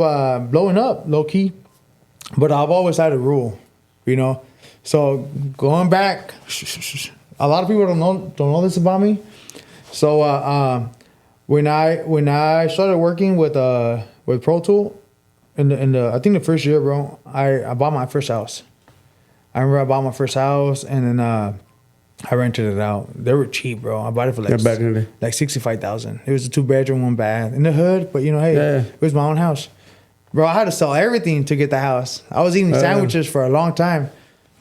blowing up low key, but I've always had a rule, you know. So going back. A lot of people don't know this about me. So when I started working with Pro Tool in the I think the first year, bro, I bought my first house. I remember I bought my first house and then I rented it out. They were cheap, bro. I bought it for like $65,000. It was a 2-bedroom, 1 bath in the hood, but you know, hey, it was my own house, bro. I had to sell everything to get the house. I was eating sandwiches for a long time.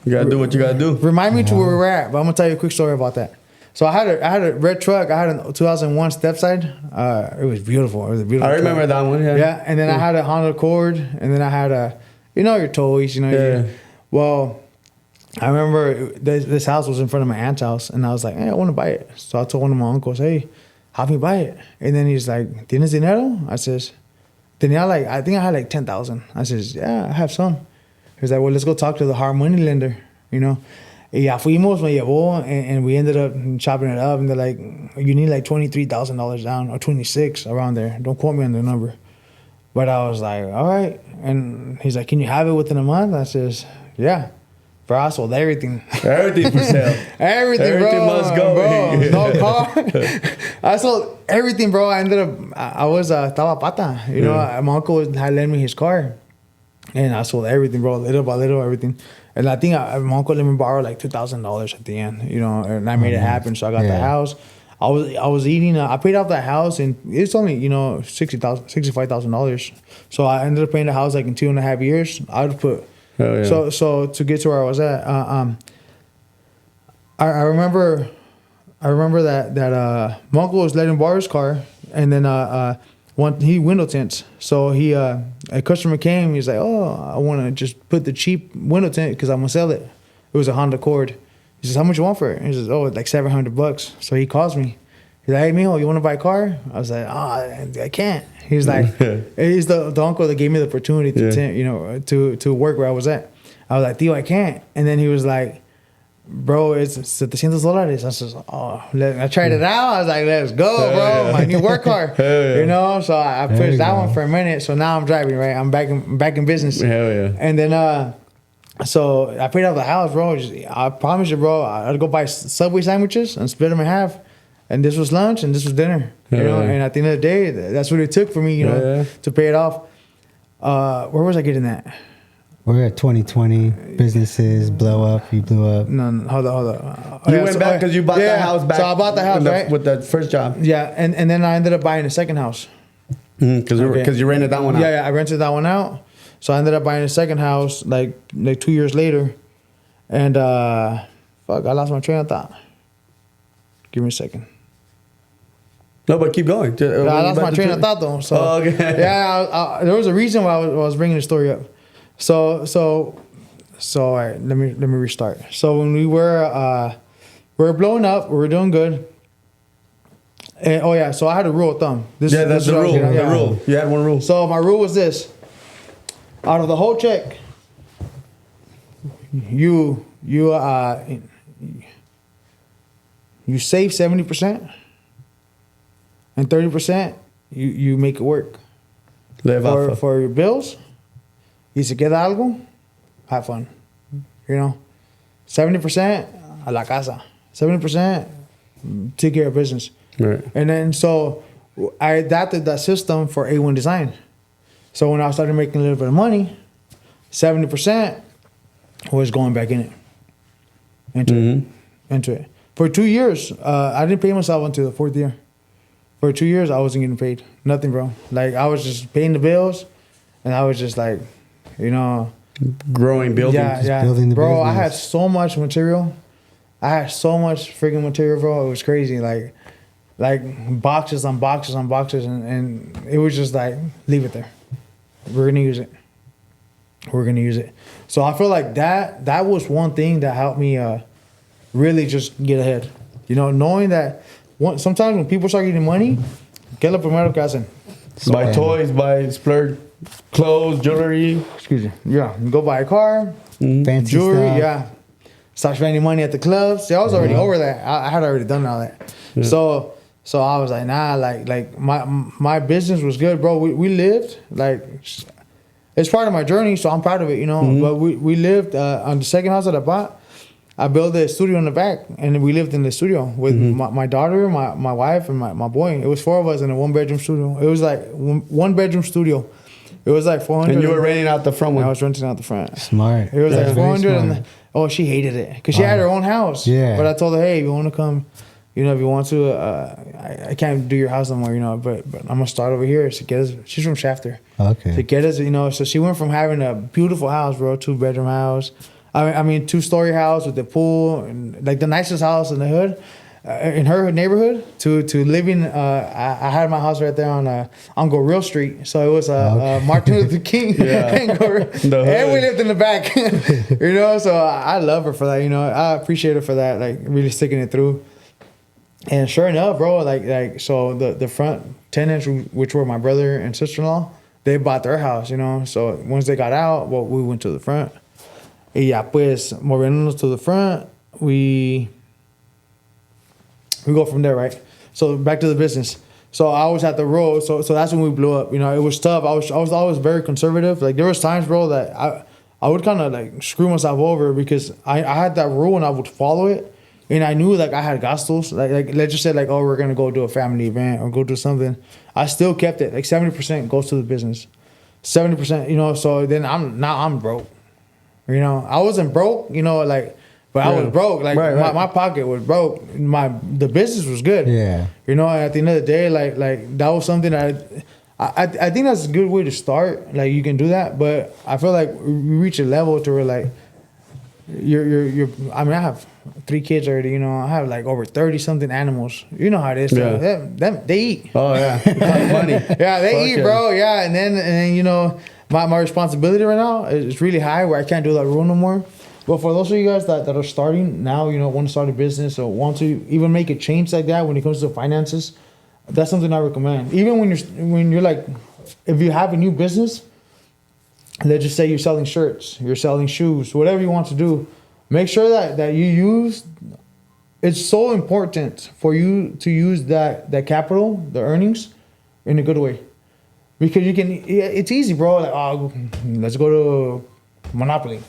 You gotta do what you gotta do. Remind me to where we're at, but I'm gonna tell you a quick story about that. So I had a red truck. I had a 2001 Stepside. It was beautiful. It was a beautiful. I remember truck. That one. Yeah. Yeah, and then I had a Honda Accord, and then I had your toys. You know. Yeah. Well, I remember this house was in front of my aunt's house, and I was like, hey, I want to buy it. So I told one of my uncles, hey, have me buy it. And then he's like, ¿Tienes dinero? I says, I think I had like 10,000. I says, yeah, I have some. He's like, well, let's go talk to the hard money lender, you know. Y ya fuimos, me llevó, and we ended up chopping it up. And they're like, you need like $23,000 down, or 26 around there. Don't quote me on the number. But I was like, all right. And he's like, can you have it within a month? I says, yeah. Bro, I sold everything. Everything for sale. Everything, bro. Everything must go. Bro, no car. I sold everything, bro. I ended up, I was estaba pata. You know, my uncle had lent me his car. And I sold everything, bro, little by little, everything. And I think my uncle let me borrow like $2,000 at the end, you know, and I made it happen. So I got the house. I was eating. I paid off that house, and it's only, you know, $65,000. So I ended up paying the house like in 2.5 years. I would put. So to get to where I was at, I remember that my uncle was letting borrow his car, and then he window tints. So a customer came. He's like, "Oh, I want to just put the cheap window tint because I'm gonna sell it." It was a Honda Accord. He says, "How much you want for it?" He says, "Oh, like $700." So he calls me. He's like, "Hey, mijo, you want to buy a car?" I was like, "Oh, I can't." He's like, he's the uncle that gave me the opportunity to tint, you know, to work where I was at. I was like, "Tío, I can't." And then he was like, "Bro, it's $700." I says, "Oh," I tried it out. I was like, "Let's go, bro! My new work car." You know, so I pushed that one for a minute. So now I'm driving. Right, I'm back in business. Hell yeah! And then so I paid off the house, bro. I promise you, bro, I'd go buy Subway sandwiches and split them in half. And this was lunch and this was dinner. You know, and at the end of the day, that's what it took for me, you know, to pay it off. Where was I getting that? We're at 2020. Businesses blow up. You blew up. No, hold on. You went back because you bought the house back. So I bought the house, right? With the first job. Yeah, and then I ended up buying a second house. Because you rented that one out. Yeah, I rented that one out. So I ended up buying a second house like 2 years later. And I lost my train of thought. Give me a second. No, but keep going. I lost my train of thought though. So okay. Yeah, there was a reason why I was bringing the story up. So all right, let me restart. So when we were blowing up, we were doing good. And so I had a rule of thumb. That's the rule. The rule. You had one rule. So my rule was this: out of the whole check, you save 70%, and 30% you make it work. For your bills. Y si queda algo, have fun. 70% a la casa. 70% take care of business. Right. And then so I adapted that system for A1 Design. So when I started making a little bit of money, 70% was going back in it. Into it. For 2 years, I didn't pay myself until the 4th year. For 2 years, I wasn't getting paid. Nothing, bro. Like, I was just paying the bills, and I was just like, growing, building. Yeah. Building the bro, business. I had so much material. I had so much freaking material, bro. It was crazy. Like boxes on boxes on boxes, and it was just like, leave it there. We're gonna use it. So I feel like that was one thing that helped me really just get ahead. Knowing that sometimes when people start getting money, ¿qué es lo primero que hacen? Buy toys, buy splurge, clothes, jewelry. Excuse me. Yeah, go buy a car, Fancy jewelry. stuff. Yeah, start spending money at the clubs. See, I was already over that. I had already done all that. Yeah. So I was like, nah, like my business was good, bro. We lived like, it's part of my journey, so I'm proud of it, But we lived on the second house that I bought. I built a studio in the back, and we lived in the studio with my daughter, my wife, and my boy. It was 4 of us in a 1-bedroom studio. It was like 1-bedroom studio. It was like 400. And you were renting out the front one. I was renting out the front. Smart. It was like 400, smart. and she hated it because she had her own house. Yeah. But I told her, hey, if you want to come, if you want to, I can't do your house no more, but I'm gonna start over here. She's from Shafter. Okay. To get us, so she went from having a beautiful house, bro, 2-bedroom house. I mean, 2-story house with the pool and like the nicest house in the hood, in her neighborhood. To living, I had my house right there on Guero Street, so it was Martin Luther King, and we lived in the back, So I love her for that, I appreciate her for that, like really sticking it through. And sure enough, bro, like so the front tenants, which were my brother and sister-in-law, they bought their house, So once they got out, we went to the front. Y ya pues, moviéndonos to the front, we go from there, right? So back to the business. So I was at the road, so that's when we blew up. It was tough. I was always very conservative. Like there was times, bro, that I would kind of like screw myself over because I had that rule and I would follow it. And I knew like I had gastos. Like let's just say like, oh, we're gonna go do a family event or go do something. I still kept it. Like 70% goes to the business. 70%, so then I'm broke. I wasn't broke, but I was broke. Like right. My pocket was broke. The business was good. Yeah. And at the end of the day, like that was something that I think that's a good way to start. Like you can do that, but I feel like we reach a level to where like you're. I mean, I have 3 kids already. I have like over 30 something animals. You know how it is. Yeah. They eat. Oh yeah, money. Yeah, they eat, bro. Yeah, and then my responsibility right now is really high where I can't do that rule no more. But for those of you guys that are starting now, want to start a business or want to even make a change like that when it comes to finances, that's something I recommend. Even when you're like, if you have a new business, let's just say you're selling shirts, you're selling shoes, whatever you want to do, make sure that you use. It's so important for you to use that capital, the earnings, in a good way. Because it's easy, bro. Like, oh, let's go to Monopoly.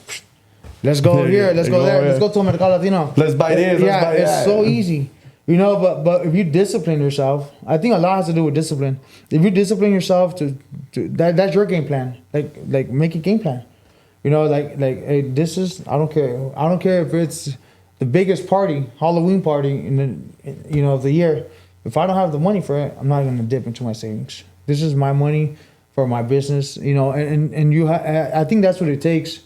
Let's go here. Let's go there. Let's go to Mercado Latino. Let's buy this. Yeah, let's buy it's that. so easy. But if you discipline yourself, I think a lot has to do with discipline. If you discipline yourself to that's your game plan. Like make a game plan. Hey, this is I don't care if it's the biggest party, Halloween party in the year. If I don't have the money for it, I'm not gonna dip into my savings. This is my money for my business, you know, and I think that's what it takes.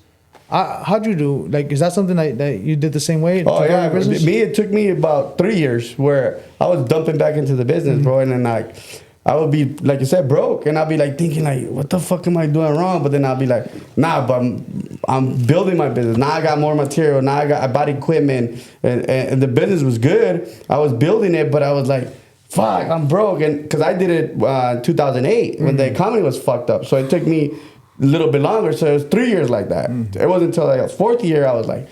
How'd you do? Like, is that something that you did the same way? Oh yeah, it took me about 3 years where I was dumping back into the business, bro, and then like I would be, like you said, broke, and I'd be like thinking like, what the fuck am I doing wrong? But then I'd be like, nah, but I'm building my business. Now I got more material. Now I bought equipment, and the business was good. I was building it, but I was like, fuck, I'm broke, and because I did it 2008 when the economy was fucked up, so it took me a little bit longer. So it was 3 years like that. It wasn't until like the fourth year I was like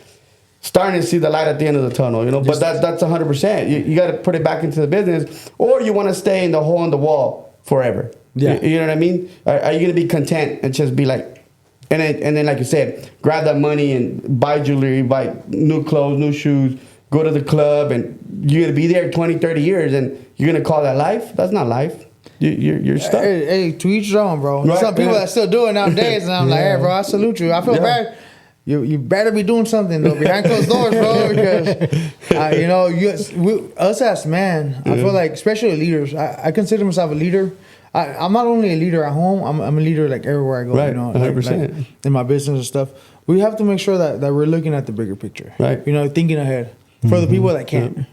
starting to see the light at the end of the tunnel, you know. But that's 100%. You got to put it back into the business, or you want to stay in the hole in the wall forever. Yeah, you know what I mean. Are you gonna be content and just be like, and then like you said, grab that money and buy jewelry, buy new clothes, new shoes, go to the club, and you're gonna be there 20, 30 years, and you're gonna call that life? That's not life. You're stuck. Hey, to each his own, bro. There's some people that still do it nowadays, and I'm like, hey, bro, I salute you. I feel bad. You better be doing something though behind closed doors, bro, because you know, us as men, I feel like, especially leaders, I consider myself a leader. I'm not only a leader at home. I'm a leader like everywhere I go. Right, you know, 100%. like in my business and stuff. We have to make sure that we're looking at the bigger picture. Right. You know, thinking ahead for the people that can't. Yeah.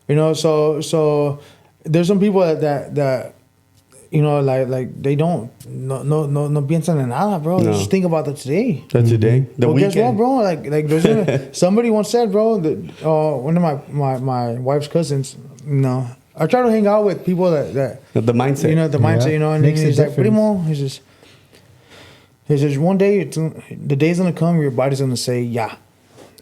You know, so there's some people that you know, like they don't no piensan en nada, bro. No. Just think about the today. The today, the weekend. Guess what, bro? Like there's somebody once said, bro, that one of my wife's cousins, you know, I try to hang out with people that the mindset, you know, you know, and he's like, Primo, he says, one day the day's gonna come, your body's gonna say, yeah,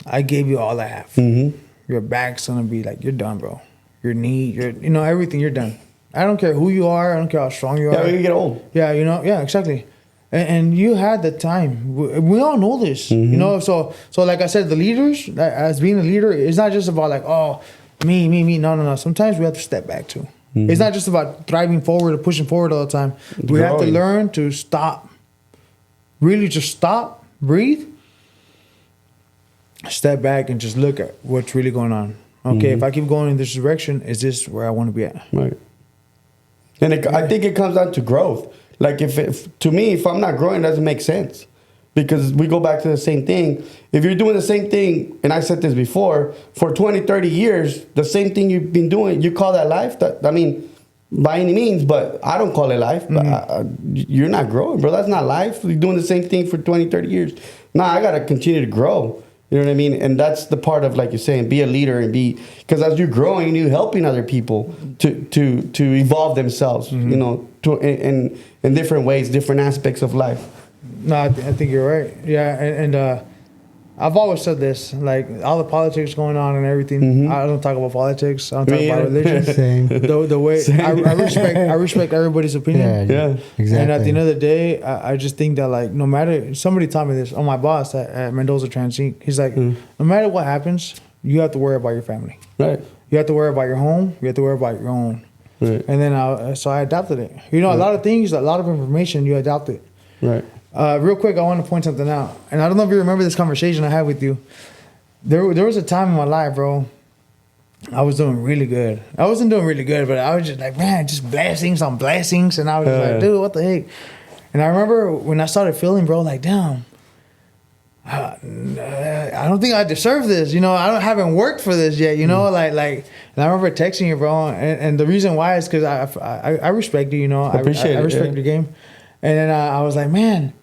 I gave you all I have. Mm-hmm. Your back's gonna be like, you're done, bro. Your knee, you know, everything, you're done. I don't care who you are. I don't care how strong you are. Yeah, when you get old. Yeah, you know, yeah, exactly. And you had the time. We all know this, you know. So like I said, the leaders, as being a leader, it's not just about like, oh, me. No. Sometimes we have to step back too. It's not just about thriving forward or pushing forward all the time. We have to learn to stop. Really just stop, breathe, step back, and just look at what's really going on. Okay, if I keep going in this direction, is this where I want to be at? Right. And I think it comes down to growth. Like to me, if I'm not growing, it doesn't make sense. Because we go back to the same thing. If you're doing the same thing, and I said this before, for 20, 30 years, the same thing you've been doing, you call that life? I mean, by any means, but I don't call it life. You're not growing, bro. That's not life. You're doing the same thing for 20, 30 years. Nah, I got to continue to grow. You know what I mean? And that's the part of, like you're saying, be a leader and because as you're growing, you're helping other people to evolve themselves, you know, in different ways, different aspects of life. No, I think you're right. Yeah, and I've always said this, like all the politics going on and everything. I don't talk about politics. I don't talk about religion. Same. The way I respect everybody's opinion. Yeah, exactly. And at the end of the day, I just think that like no matter, somebody taught me this. My boss at Mendoza Trans Inc. He's like, no matter what happens, you have to worry about your family. Right. You have to worry about your home. You have to worry about your own. Right. And then so I adopted it. You know, a lot of things, a lot of information, you adopt it. Right. Real quick, I want to point something out. And I don't know if you remember this conversation I had with you. There was a time in my life, bro, I was doing really good. I wasn't doing really good, but I was just like, man, just blessings on blessings. And I was like, dude, what the heck? And I remember when I started feeling, bro, like, damn, I don't think I deserve this. You know, I haven't worked for this yet, you know, like, and I remember texting you, bro. And the reason why is because I respect you, you know. I respect your game. And then I was like, man,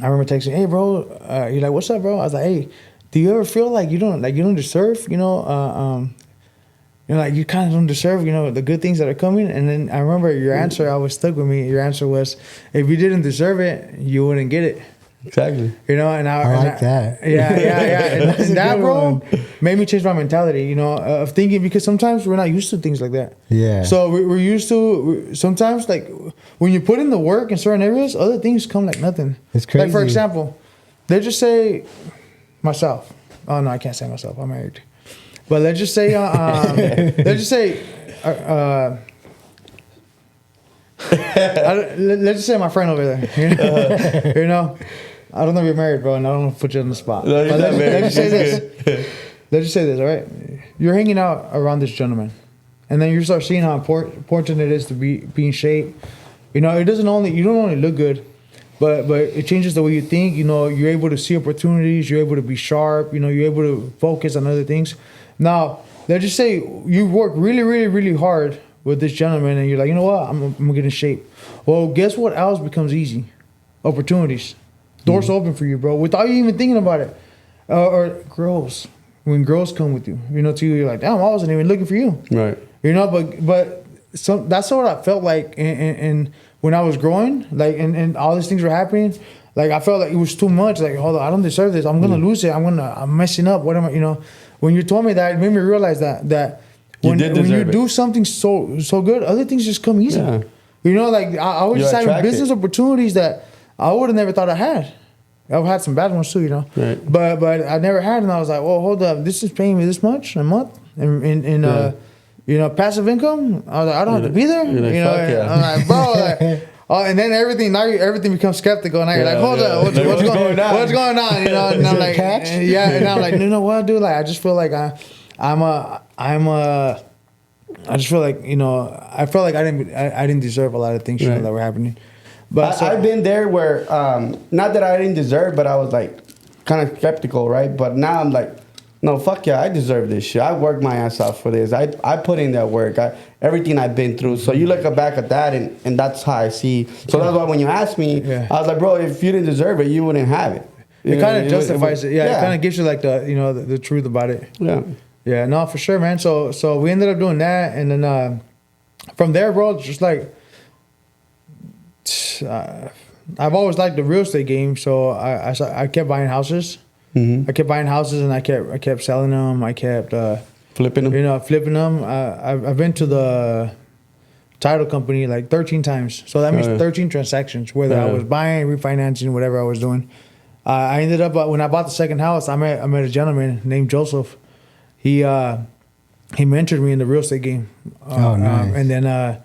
I remember texting, hey, bro, you're like, what's up, bro? I was like, hey, do you ever feel like you don't deserve, you know, like you kind of don't deserve, you know, the good things that are coming? And then I remember your answer, I was stuck with me. Your answer was, if you didn't deserve it, you wouldn't get it. Exactly. You know, and I like that. Yeah. And that, bro, made me change my mentality, you know, of thinking, because sometimes we're not used to things like that. Yeah. So we're used to, sometimes, like, when you put in the work in certain areas, other things come like nothing. It's crazy. Like, for example, let's just say myself. Oh, no, I can't say myself. I'm married. But let's just say, let's just say my friend over there. You know, I don't know if you're married, bro, and I don't want to put you on the spot. No, but let's just say this. Let's just say this, all right? You're hanging out around this gentleman, and then you start seeing how important it is to be in shape, You know, you don't only look good, but it changes the way you think. You know, you're able to see opportunities. You're able to be sharp. You know, you're able to focus on other things. Now, let's just say you work really, really, really hard with this gentleman, and you're like, you know what, I'm gonna get in shape. Well, guess what else becomes easy? Opportunities. Doors open for you, bro, without you even thinking about it. Or girls. When girls come with you, you know, to you, you're like, damn, I wasn't even looking for you. Right. You know, but that's what I felt like and when I was growing, like, and all these things were happening, like, I felt like it was too much. Like, hold on, I don't deserve this. I'm gonna lose it. I'm messing up. What am I? You know, when you told me that, it made me realize that when you do something so good, other things just come easy. Yeah. You know, like I was just having business opportunities that I would have never thought I had. I've had some bad ones too, you know. Right. But I never had, and I was like, well, hold up, this is paying me this much a month, and you know, passive income. I was like, I don't have to be there. You're like, you know, I'm like, bro, like, and then everything becomes skeptical. Now you're like, hold up, what's going on? What's going on? You know, and I'm like, and I'm like, you know what, dude? Like, I just feel like I just feel like, you know, I felt like I didn't deserve a lot of things that were happening. But I've been there where, not that I didn't deserve, but I was like kind of skeptical, right? But now I'm like, no, fuck yeah, I deserve this shit. I worked my ass off for this. I put in that work. Everything I've been through. So you look back at that, and that's how I see. So that's why when you asked me, I was like, bro, if you didn't deserve it, you wouldn't have it. It kind of justifies it. Yeah, it kind of gives you like the truth about it. Yeah. Yeah, no, for sure, man. So we ended up doing that, and then from there, bro, just like I've always liked the real estate game, so I kept buying houses. Mm-hmm. I kept buying houses, and I kept selling them. I kept flipping them. You know, flipping them. I've been to the title company like 13 times, so that means 13 transactions. Whether I was buying, refinancing, whatever I was doing. I ended up when I bought the second house, I met a gentleman named Joseph. He mentored me in the real estate game. Nice. And then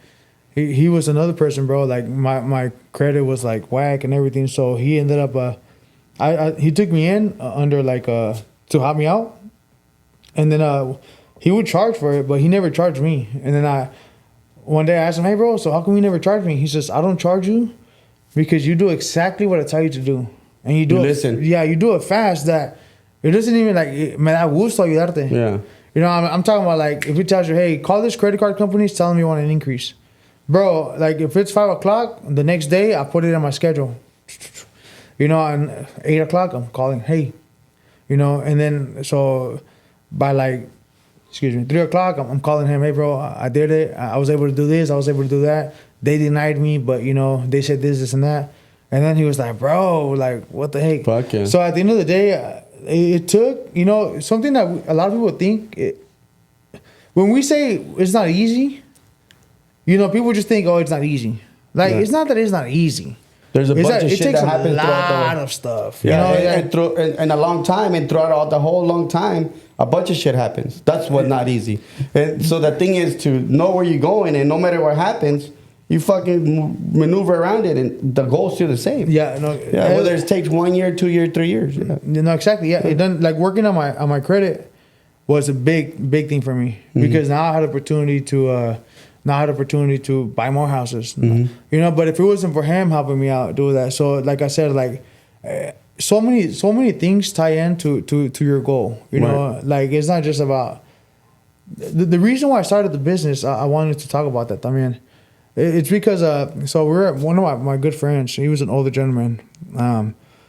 he was another person, bro. Like my credit was like whack and everything. So he ended up he took me in under like to help me out. And then he would charge for it, but he never charged me. And then one day I asked him, hey bro, so how come you never charge me? He says, I don't charge you because you do exactly what I tell you to do. And you do it, listen. Yeah, you do it fast that it doesn't even like, me da gusto ayudarte. Yeah. You know, I'm talking about like, if he tells you, hey, call this credit card company, tell them you want an increase. Bro, like if it's 5 o'clock, the next day, I put it on my schedule. You know, and 8 o'clock, I'm calling, hey. You know, and then, so by like, 3 o'clock, I'm calling him, hey bro, I did it. I was able to do this, I was able to do that. They denied me, but you know, they said this, and that. And then he was like, bro, like, what the heck? Fuck yeah. So at the end of the day, it took, you know, something that a lot of people think, when we say it's not easy, you know, people just think, oh, it's not easy. Like, it's not that it's not easy. There's a bunch of shit that happens throughout the It takes a lot of stuff. Yeah, you know, and a long time, and throughout the whole long time, a bunch of shit happens. That's what's not easy. And so the thing is to know where you're going, and no matter what happens, you fucking maneuver around it, and the goal's still the same. Yeah, no. Yeah, whether it takes 1 year, 2 years, 3 years. Yeah. No, exactly. Yeah, it done like working on my credit was a big thing for me because now I had opportunity to buy more houses. Mm-hmm. You know, but if it wasn't for him helping me out do that, so like I said, like so many things tie into your goal. You know, like it's not just about the reason why I started the business. I wanted to talk about that. I mean. It's because so we're at one of my good friends. He was an older gentleman.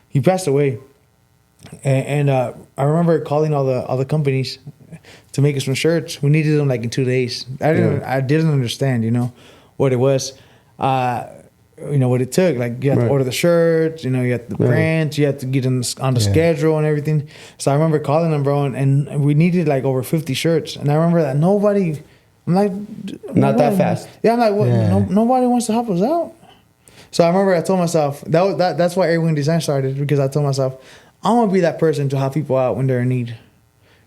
He passed away, and I remember calling all the companies to make us some shirts. We needed them like in 2 days. I didn't understand, you know, what it was, you know, what it took. Like you had to order the shirts, you know, you had to print, you had to get them on the schedule and everything. So I remember calling them, bro, and we needed like over 50 shirts. And I remember that nobody. I'm like, not that fast. Yeah, I'm like, what? Yeah. Nobody wants to help us out. So I remember I told myself that's why Everyone Design started, because I told myself I'm gonna be that person to help people out when they're in need.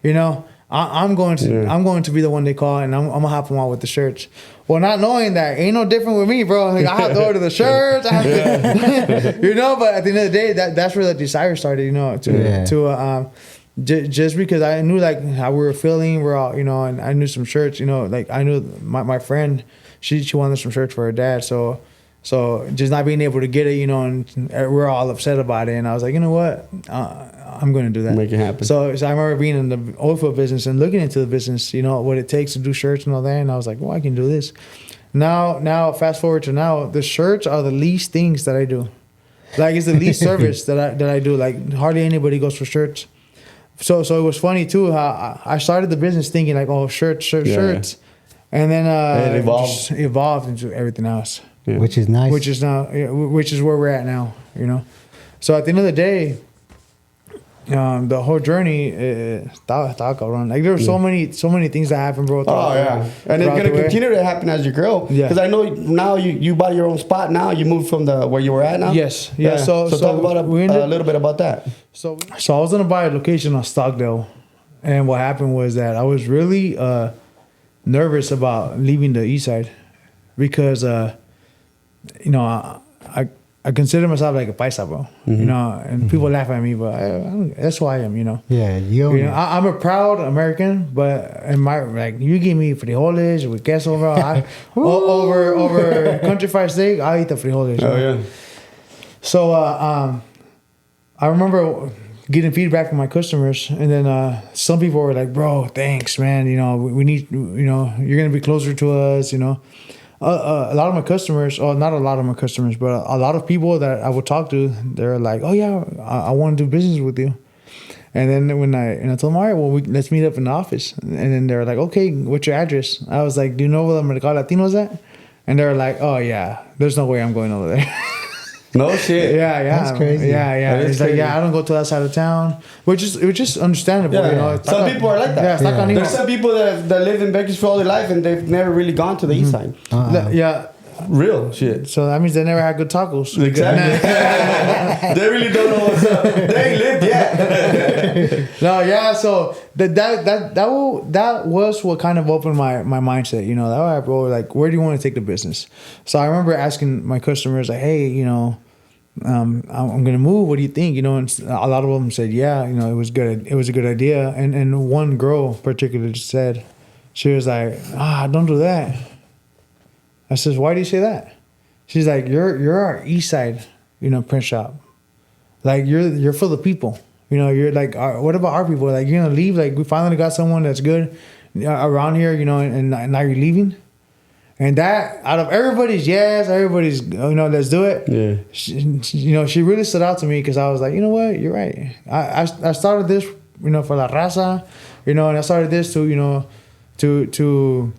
You know, I'm going to be the one they call, and I'm gonna help them out with the shirts. Well, not knowing that ain't no different with me, bro. Like, I have to order the shirts, I have to, you know. But at the end of the day, that's where the desire started, you know, just because I knew like how we were feeling, we're all, you know, and I knew some shirts, you know, like I knew my friend, she wanted some shirts for her dad, so So just not being able to get it, and we're all upset about it. And I was like, you know what? I'm going to do that. Make it happen. So I remember being in the oil field business and looking into the business, what it takes to do shirts and all that. And I was like, well, I can do this. Now, fast forward to now, the shirts are the least things that I do. Like, it's the least service that I do. Like, hardly anybody goes for shirts. So it was funny too how I started the business thinking like, oh, shirts, and then it just evolved into everything else, which is nice. which is where we're at now. So at the end of the day, the whole journey, like there were so many things that happened, bro. Oh yeah, and it's gonna continue to happen as you grow. Yeah, because I know now you bought your own spot. Now you moved from where you were at now. Yes, yeah. So talk about a little bit about that. So I was gonna buy a location on Stockdale, and what happened was that I was really nervous about leaving the east side because I consider myself like a paisa, bro. And people laugh at me, but that's who I am, Yeah, I'm a proud American, but you give me frijoles with queso, bro. over country fried steak, I'll eat the frijoles. Oh yeah. So I remember getting feedback from my customers, and then some people were like, "Bro, thanks, man. We need, you're gonna be closer to us, A lot of my customers, or not a lot of my customers, but a lot of people that I would talk to, they're like, "Oh yeah, I want to do business with you." And then when I told them, "All right, well, let's meet up in the office," and then they're like, "Okay, what's your address?" I was like, "Do you know where the Mercado Latino is at?" And they're like, "Oh yeah, there's no way I'm going over there." No shit. Yeah. That's crazy. Yeah. It's like, I don't go to that side of town, which is understandable. Yeah. Some people are like that. Yeah, There's some people that live in Bakersfield all their life and they've never really gone to the east side. Yeah. Real shit. So that means they never had good tacos. Exactly. They really don't know what's up. They ain't lived yet. No, yeah. So that was what kind of opened my mindset. All right, bro. Like, where do you want to take the business? So I remember asking my customers, like, hey, I'm gonna move. What do you think? And a lot of them said, yeah. It was good. It was a good idea. And one girl particularly said, she was like, don't do that. I says, why do you say that? She's like, you're our east side, print shop. Like you're for the people. You're like, what about our people? Like, you're gonna leave? Like, we finally got someone that's good around here, and now you're leaving. And that, out of everybody's let's do it. Yeah. She really stood out to me because I was like, you know what, you're right. I started this, for la raza, and I started this to, to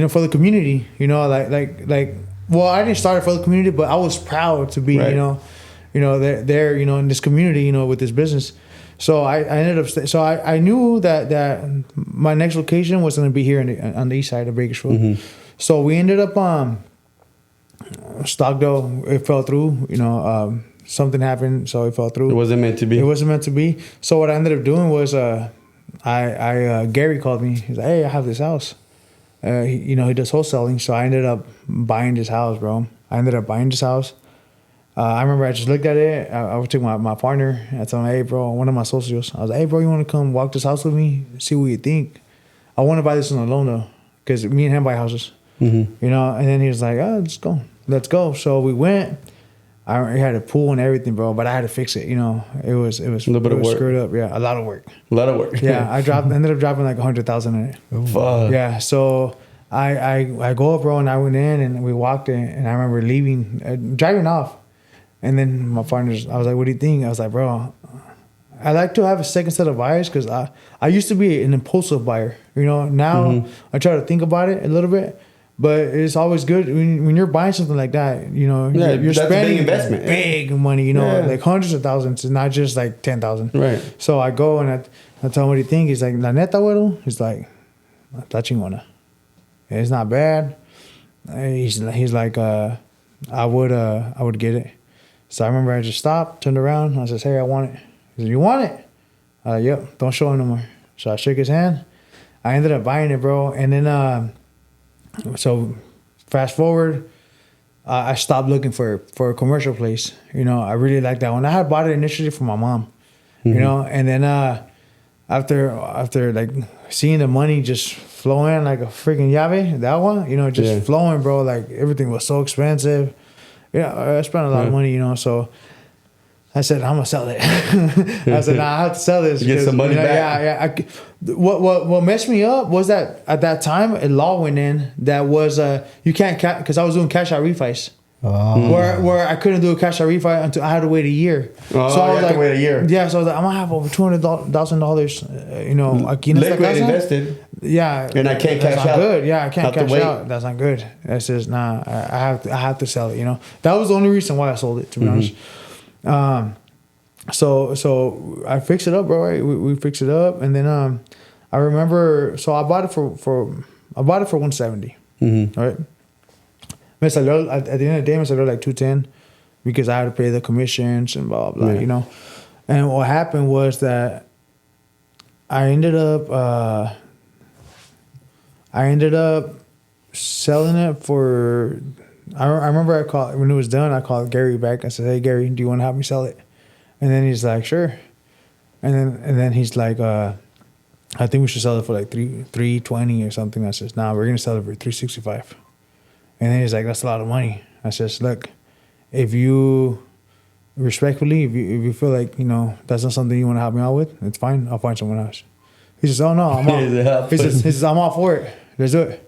for the community, well, I didn't start it for the community, but I was proud to be, right. There, in this community, with this business. So I ended up, I knew that my next location was going to be here on the east side of Bakersfield. Mm-hmm. So we ended up, Stockdale, it fell through, something happened, so it fell through. It wasn't meant to be. It wasn't meant to be. So what I ended up doing was, Gary called me. He's like, hey, I have this house. He does wholesaling. So I ended up buying this house, bro. I remember I just looked at it. I would take my partner. I told him, hey, bro, one of my associates. I was like, hey, bro, you want to come walk this house with me? See what you think. I want to buy this on a loan, though, because me and him buy houses. Mm-hmm. And then he was like, oh, let's go. So we went. I had a pool and everything, bro, but I had to fix it. It was a little bit of work. Screwed up. Yeah, a lot of work. Yeah, I ended up dropping like 100,000 in it. Fuck. Yeah, so I go up, bro, and I went in and we walked in, and I remember leaving, driving off. And then my partners, I was like, what do you think? I was like, bro, I like to have a second set of buyers because I used to be an impulsive buyer. Now mm-hmm. I try to think about it a little bit, but it's always good when you're buying something like that, you're spending investment. Big money, like hundreds of thousands. It's not just like 10,000. Right. So I go and I tell him, what do you think? He's like, la neta, güero? He's like, está chingona. It's not bad. He's like, I would get it. So I remember I just stopped, turned around. I said, hey, I want it. He said, you want it? Yep, don't show him no more. So I shook his hand. I ended up buying it, bro. And then, so fast forward, I stopped looking for a commercial place. I really liked that one. I had bought it initially for my mom, mm-hmm. And then after like seeing the money just flowing like a freaking llave, that one, you know, just flowing, bro. Like everything was so expensive. Yeah, I spent a lot of money, you know, so I said, I'm gonna sell it. I said, nah, I have to sell this. Get some money back. Yeah. What messed me up was that at that time a law went in that was you can't because I was doing cash out refis. Where I couldn't do a cash out refi until I had to wait a year. Oh, so I was to wait a year. Yeah, so I was like, I'm gonna have over $200,000. You know, aquí en esta liquid casa. invested. Yeah, and I can't cash that's not out. good. Yeah, I can't Have to cash wait. out. That's not good. I says, nah, I have to sell it. You know, that was the only reason why I sold it. To be honest. So I fixed it up, bro. Right? We fixed it up, and then I remember. So I bought it for $170. Right. Me salió, at the end of the day, me salió like $210 because I had to pay the commissions and blah blah blah. You know, and what happened was that I ended up selling it for. I remember I called when it was done. I called Gary back. I said, "Hey Gary, do you want to help me sell it?" And then he's like, "Sure." And then he's like, "I think we should sell it for like $320 or something." I says, "Nah, we're gonna sell it for $365." And then he's like, "That's a lot of money." I says, "Look, if you respectfully, if you feel like, you know, that's not something you want to help me out with, it's fine. I'll find someone else." He says, "Oh no, I'm all." He says, "I'm all for it. Let's do it."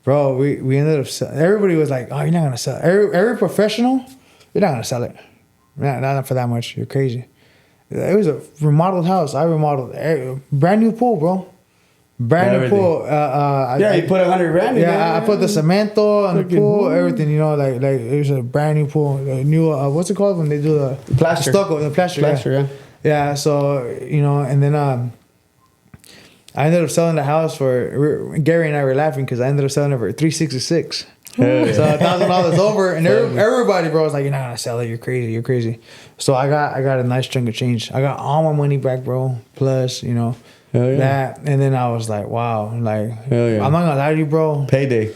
Bro, we ended up selling. Everybody was like, "Oh, you're not gonna sell it." Every professional, you're not gonna sell it. Not for that much. You're crazy. It was a remodeled house. I remodeled brand new pool, bro. Brand new pool. You put $100,000 in there. Yeah, I put the cemento on the pool, everything. You know, like it was a brand new pool. A new what's it called when they do the plaster? Stucco, the plaster. Yeah. Yeah. So you know, and then I ended up selling the house for. Gary and I were laughing because I ended up selling it for $366. So $1,000 over, and everybody, bro, was like, "You're not gonna sell it. You're crazy. You're crazy." So I got a nice chunk of change. I got all my money back, bro. Plus, you know. That, and then I was like, wow, like, I'm not gonna lie to you, bro. Payday.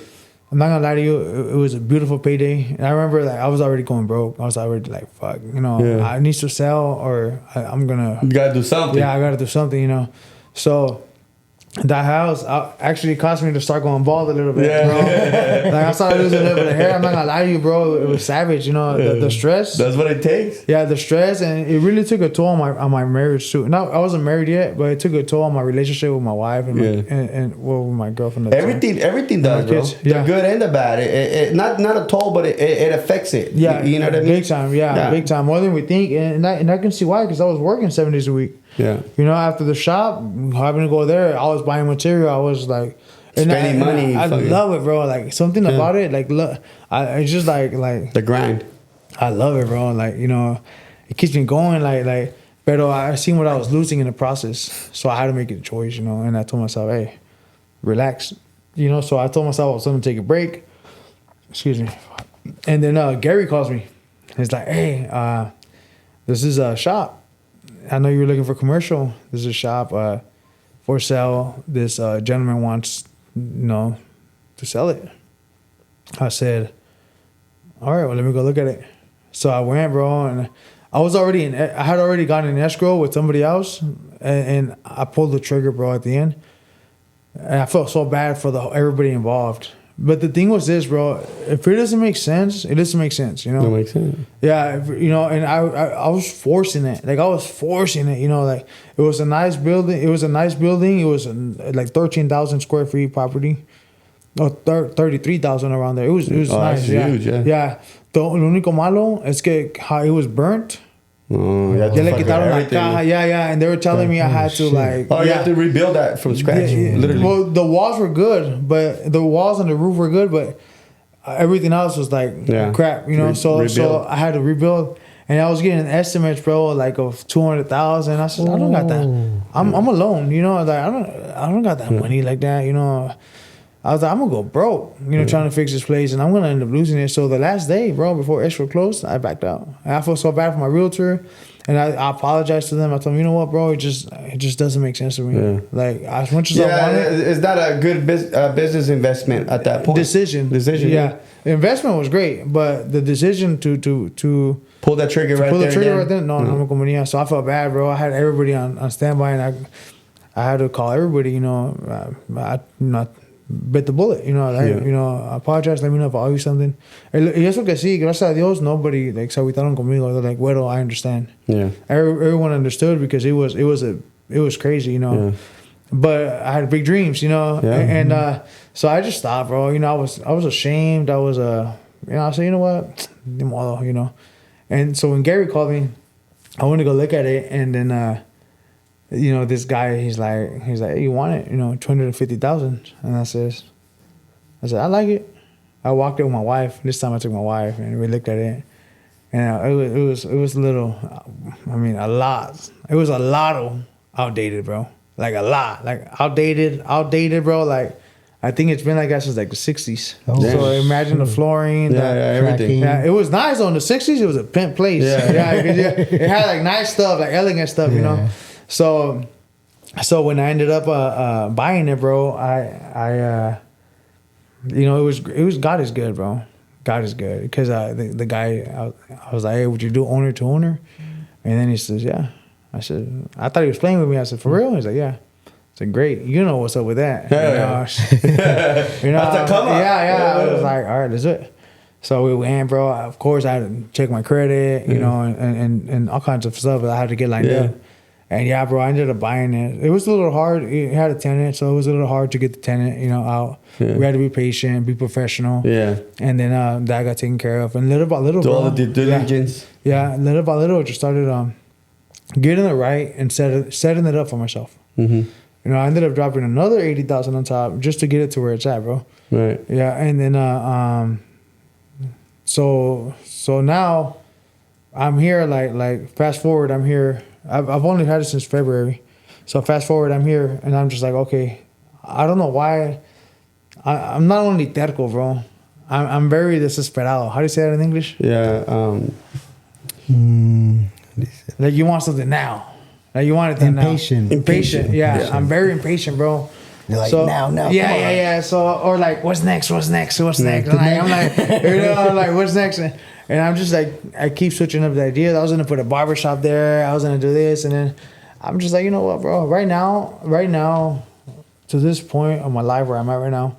I'm not gonna lie to you. It was a beautiful payday. And I remember like I was already going broke. I was already like, fuck, you know, I need to sell or I'm gonna. You gotta do something. Yeah, I gotta do something, you know. So that house actually caused me to start going bald a little bit, bro. Like I started losing a little bit of hair. I'm not gonna lie to you, bro. It was savage, you know. The stress. That's what it takes. Yeah, the stress, and it really took a toll on my marriage too. No, I wasn't married yet, but it took a toll on my relationship with my wife and with my girlfriend. Everything does, bro. The good and the bad. It not a toll, but it affects it. Yeah, you know what I mean. Big time. Yeah, big time. More than we think, and I can see why, because I was working 7 days a week. Yeah. You know, after the shop, having to go there, I was buying material. I was like, spending money. I love it, bro. Like something about it, like look, it's just like the grind. I love it, bro. Like, you know, it keeps me going. Like, but I seen what I was losing in the process, so I had to make a choice, you know. And I told myself, hey, relax, you know. So I told myself I was going to take a break. Excuse me. And then Gary calls me. He's like, hey, this is a shop. I know you were looking for commercial. This is a shop for sale. This gentleman wants, you know, to sell it. I said, all right, well, let me go look at it. So I went, bro, and I had already gotten an escrow with somebody else, and I pulled the trigger, bro, at the end. And I felt so bad for everybody involved. But the thing was this, bro. If it doesn't make sense, it doesn't make sense, you know? It makes sense. Yeah, you know, and I was forcing it. Like, I was forcing it, you know? Like, it was a nice building. It was like 13,000 square feet property. Or 33,000 around there. It was nice. Huge, Yeah. Lo único malo es que how it was burnt. Ya le quitaron la caja. Yeah. And they were telling me I had to like. Oh, you have to rebuild that from scratch. Literally. Well, the walls were good, but the walls and the roof were good, but everything else was like crap, you know. So I had to rebuild, and I was getting estimates, bro, like of 200,000. I said, I don't got that. I'm alone, you know. Like I don't got that money like that, you know. I was like, I'm gonna go broke, you know, trying to fix this place, and I'm gonna end up losing it. So the last day, bro, before escrow closed, I backed out. And I felt so bad for my realtor, and I apologized to them. I told them, you know what, bro, it just doesn't make sense to me. Yeah. Like as much as I want it, it's not a good business investment at that point. Decision. Yeah. The investment was great, but the decision to pull that trigger right there. No, no me convenía. So I felt bad, bro. I had everybody on standby, and I had to call everybody, you know, I not bit the bullet, you know, you know, I apologize, let me know if I owe you something. Y eso que sí, gracias a Dios, nobody, like, se agüitaron conmigo. They're like, well, I understand. Yeah. Everyone understood because it was crazy, you know. Yeah. But I had big dreams, you know, and so I just stopped, bro. You know, I was ashamed. I was you know, I said, you know what, ni modo, you know. And so when Gary called me, I went to go look at it, and then you know, this guy, he's like, hey, you want it? You know, $250,000. And I said, I like it. I walked it with my wife. This time I took my wife, and we looked at it, and it was a little, I mean, a lot. It was a lot outdated, bro. Like a lot, like outdated, bro. Like I think it's been like that since like the 60s. Oh, so imagine the flooring, everything. Yeah, it was nice though. In the 60s, it was a pimp place. It had like nice stuff, like elegant stuff, you know. So when I ended up buying it, bro, I you know, it was God is good, bro. God is good because the guy, I was like, hey, would you do owner to owner? And then he says, yeah. I said, I thought he was playing with me. I said, for real? He's like, yeah. I said, great. You know what's up with that. You know, That's a come up. Yeah. I was like, all right, let's do it. So we went, bro. Of course, I had to check my credit, you know, and all kinds of stuff that I had to get lined up. And yeah, bro, I ended up buying it. It was a little hard. It had a tenant, so it was a little hard to get the tenant, you know, out. Yeah. We had to be patient, be professional. Yeah. And then that got taken care of. And little by little, do all the due diligence. Yeah, little by little, just started getting it right and setting it up for myself. Mm-hmm. You know, I ended up dropping another $80,000 on top just to get it to where it's at, bro. Right. Yeah, and then so now I'm here. Like fast forward, I'm here. I've only had it since February, so fast forward, I'm here, and I'm just like, okay, I don't know why. I'm not only terco, bro. I'm very desesperado. How do you say that in English? Yeah. Like you want something now. Like you want it impatient. Now. Impatient. Yeah, I'm very impatient, bro. You're like, now. Yeah. So, or like, what's next? I'm like, you know, like, what's next? And I'm just like, I keep switching up the ideas. I was gonna put a barbershop there. I was gonna do this, and then I'm just like, you know what, bro? Right now, to this point of my life where I'm at right now,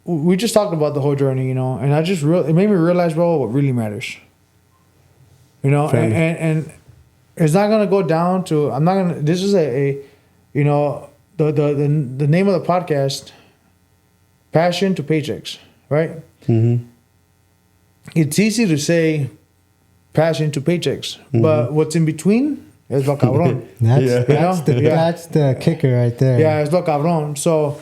we just talked about the whole journey, you know, and it made me realize, bro, what really matters. You know, and it's not gonna go down to. I'm not gonna. This is a you know, the name of the podcast, Passion to Paychecks, right? Mm-hmm. It's easy to say passion to paychecks, but what's in between es lo cabrón. That's the kicker right there. Yeah, es lo cabrón. So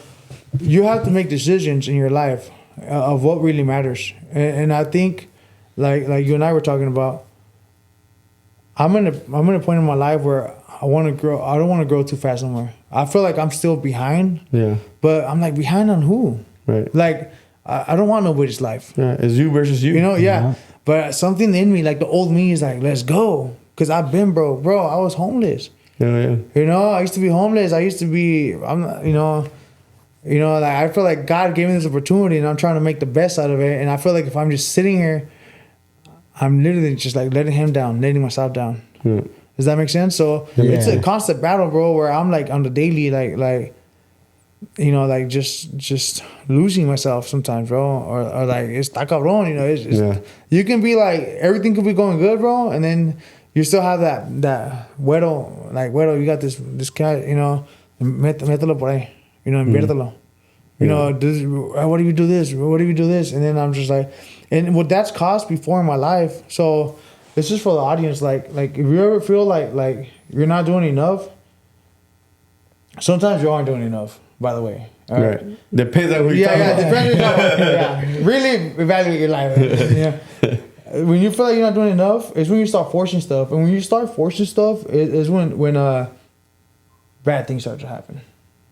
you have to make decisions in your life of what really matters. And I think, like you and I were talking about, I'm in a point in my life where I want to grow. I don't want to grow too fast anymore. I feel like I'm still behind. Yeah. But I'm like, behind on who? Right. Like, I don't want nobody's life. Yeah, it's you versus you. You know, yeah. But something in me, like the old me, is like, let's go. Because I've been broke. Bro, I was homeless. Yeah. You know, I used to be homeless. I used to be, you know, like I feel like God gave me this opportunity and I'm trying to make the best out of it. And I feel like if I'm just sitting here, I'm literally just like letting myself down. Yeah. Does that make sense? So it's a constant battle, bro, where I'm like on the daily, like, you know, like just losing myself sometimes, bro, or like it's está cabrón, you know. You can be like everything could be going good, bro, and then you still have that Guero, you got this cat, you know, mételo por ahí, you know, inviértelo, you know, what do you do this, and then I'm just like, and what that's cost before in my life. So this is for the audience, like if you ever feel like you're not doing enough, sometimes you aren't doing enough. By the way, all right. Depends on who you're talking about. Yeah, really evaluate your life. Yeah. When you feel like you're not doing enough, it's when you start forcing stuff, and when you start forcing stuff, is when bad things start to happen.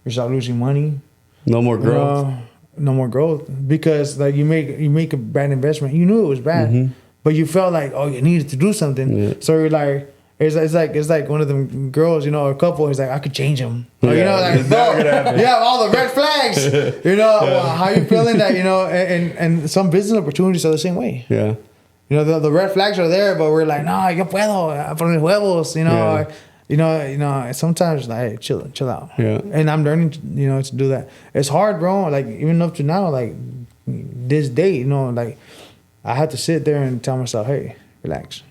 You start losing money. No more growth. No more growth because like you make a bad investment. You knew it was bad, but you felt like you needed to do something. Yeah. So you're like. It's like one of them girls, you know, or a couple. He's like, I could change them. Or, you know, like all the red flags. You know, how you feeling that? You know, and some business opportunities are the same way. Yeah. You know, the red flags are there, but we're like, no, yo puedo, por mis huevos. You know, sometimes like chill out. Yeah. And I'm learning, to do that. It's hard, bro. Like even up to now, like this day, like I had to sit there and tell myself, hey, relax.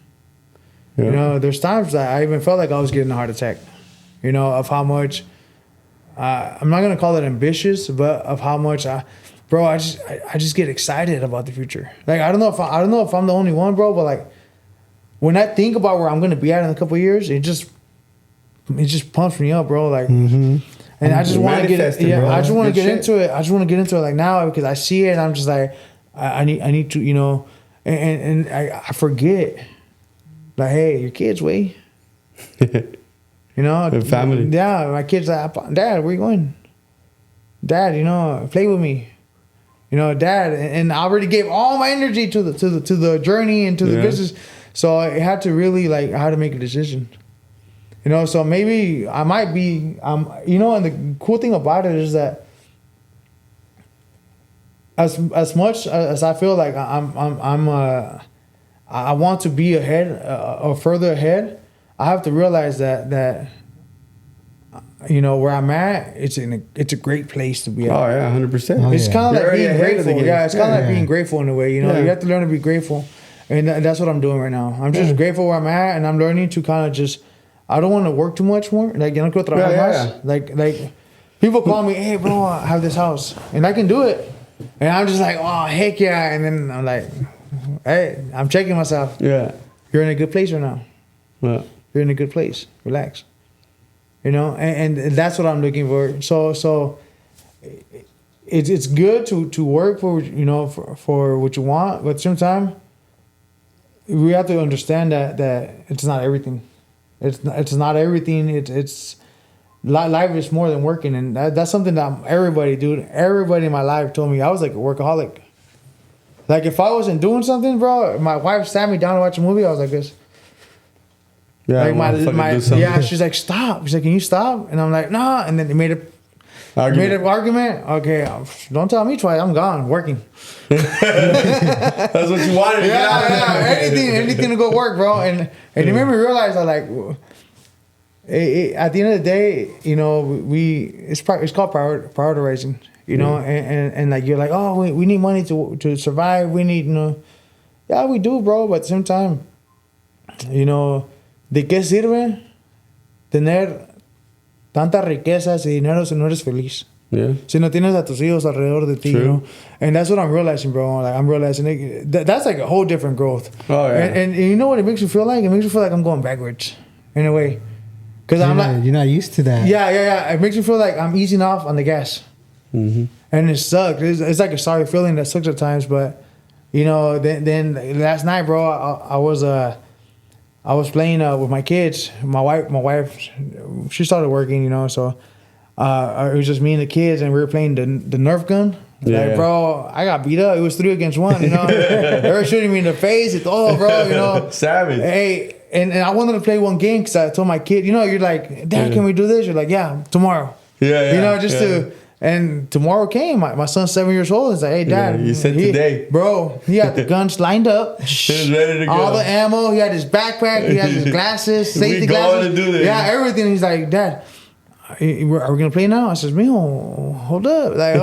Yeah. There's times that I even felt like I was getting a heart attack. Of how much. I'm not gonna call it ambitious, but of how much I just get excited about the future. Like I don't know if I'm the only one, bro, but like when I think about where I'm gonna be at in a couple of years, it just pumps me up, bro. Like, and I just want to get bro. I just want to Good get into it. I just want to get into it like now because I see it and I'm just like I need to, and I forget. Like, hey, your kids wait. The family. Yeah, my kids like, Dad, where you going? Dad, play with me. Dad, and I already gave all my energy to the journey and to the business, so I had to really I had to make a decision. So maybe I might be, and the cool thing about it is that as much as I feel like I want to be ahead or further ahead, I have to realize that where I'm at, it's a great place to be at. Oh yeah, 100%. It's kind of like being grateful. Yeah, it's kind of like Yeah. being grateful in a way. You have to learn to be grateful, and that's what I'm doing right now. I'm just grateful where I'm at, and I'm learning to kind of just. I don't want to work too much more. Like no quiero trabajar más. Like people call me, hey bro, I have this house, and I can do it, and I'm just like, oh heck yeah, and then I'm like, hey, I'm checking myself. Yeah. You're in a good place right now. Yeah. You're in a good place. Relax. And that's what I'm looking for. So it's good to work for for what you want, but at the same time, we have to understand that it's not everything. It's not everything. It's life is more than working, and that's something that everybody in my life told me. I was like a workaholic. Like if I wasn't doing something, bro, my wife sat me down to watch a movie. I was like this. Yeah. Like she's like, stop. She's like, can you stop? And I'm like, nah. And then they made an argument. Okay, don't tell me twice. I'm gone working. That's what you wanted. Yeah. Anything to go work, bro. And it made me realize that like, at the end of the day, it's called prioritizing. And like you're like, oh, we need money to survive. We need yeah, we do, bro. But at the same time, ¿de qué sirve tener tanta riqueza si dinero si no eres feliz? Yeah. Si no tienes a tus hijos alrededor de ti, True. And that's what I'm realizing, bro. Like I'm realizing that's like a whole different growth. Oh yeah. And you know what it makes me feel like? It makes me feel like I'm going backwards in a way, because you're not used to that. Yeah. It makes me feel like I'm easing off on the gas, and it sucks. It's like a sorry feeling that sucks at times, but then last night, bro, I was playing with my kids. My wife, she started working, so it was just me and the kids, and we were playing the Nerf gun. Yeah. Like, bro, I got beat up. It was 3 against 1. They were shooting me in the face. It's bro. Savage. Hey, and I wanted to play one game because I told my kid, you're like, Dad, can we do this? You're like, yeah, tomorrow. Yeah. To. And tomorrow came. My son's 7 years old. He's like, hey, Dad. You said today. Bro, he had the guns lined up. He was ready to go. All the ammo. He had his backpack. He had his glasses, safety glasses. To do this. Yeah, everything. He's like, Dad, are we going to play now? I says, mijo, hold up. Like,